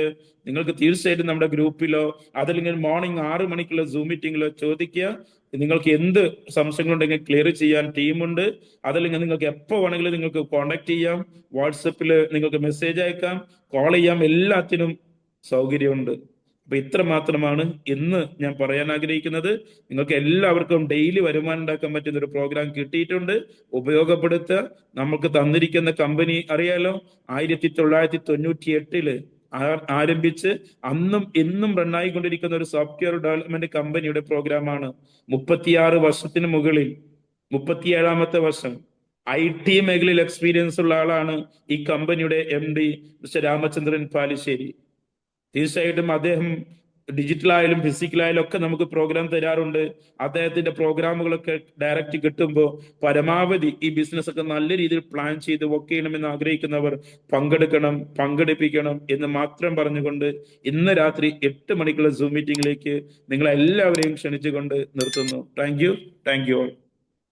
നിങ്ങൾക്ക് തീർച്ചയായിട്ടും നമ്മുടെ ഗ്രൂപ്പിലോ അതല്ലെങ്കിൽ മോർണിംഗ് 6 മണിക്കുള്ള സൂം മീറ്റിംഗിലോ ചോദിക്കുക. നിങ്ങൾക്ക് എന്ത് സംശയങ്ങളുണ്ടെങ്കിൽ ക്ലിയർ ചെയ്യാൻ ടീമുണ്ട്. അതല്ലെങ്കിൽ നിങ്ങൾക്ക് എപ്പോ വേണമെങ്കിലും നിങ്ങൾക്ക് കോൺടാക്ട് ചെയ്യാം. വാട്സപ്പിൽ നിങ്ങൾക്ക് മെസ്സേജ് അയക്കാം, കോൾ ചെയ്യാം, എല്ലാത്തിനും സൗകര്യമുണ്ട്. അപ്പൊ ഇത്ര മാത്രമാണ് ഇന്ന് ഞാൻ പറയാൻ ആഗ്രഹിക്കുന്നത്. നിങ്ങൾക്ക് എല്ലാവർക്കും ഡെയിലി വരുമാനം ഉണ്ടാക്കാൻ പറ്റുന്ന ഒരു പ്രോഗ്രാം കിട്ടിയിട്ടുണ്ട്, ഉപയോഗപ്പെടുത്തുക. നമുക്ക് തന്നിരിക്കുന്ന കമ്പനി അറിയാലോ, 1998 ആരംഭിച്ച് അന്നും ഇന്നും റണ്ണായിക്കൊണ്ടിരിക്കുന്ന ഒരു സോഫ്റ്റ്വെയർ ഡെവലപ്മെന്റ് കമ്പനിയുടെ പ്രോഗ്രാമാണ്. 36 വർഷത്തിന് മുകളിൽ, 37ാമത്തെ വർഷം IT മേഖലയിൽ എക്സ്പീരിയൻസ് ഉള്ള ആളാണ് ഈ കമ്പനിയുടെ MD മിസ്റ്റർ രാമചന്ദ്രൻ പാലിശ്ശേരി. തീർച്ചയായിട്ടും അദ്ദേഹം ഡിജിറ്റലായാലും ഫിസിക്കലായാലും ഒക്കെ നമുക്ക് പ്രോഗ്രാം തരാറുണ്ട്. അദ്ദേഹത്തിന്റെ പ്രോഗ്രാമുകളൊക്കെ ഡയറക്റ്റ് കിട്ടുമ്പോൾ പരമാവധി ഈ ബിസിനസ് ഒക്കെ നല്ല രീതിയിൽ പ്ലാൻ ചെയ്ത് വർക്ക് ചെയ്യണമെന്ന് ആഗ്രഹിക്കുന്നവർ പങ്കെടുക്കണം, പങ്കെടുപ്പിക്കണം എന്ന് മാത്രം പറഞ്ഞുകൊണ്ട് ഇന്ന് രാത്രി 8 മണിക്കുള്ള സൂം മീറ്റിംഗിലേക്ക് നിങ്ങളെല്ലാവരെയും ക്ഷണിച്ചുകൊണ്ട് നിർത്തുന്നു. Thank you all.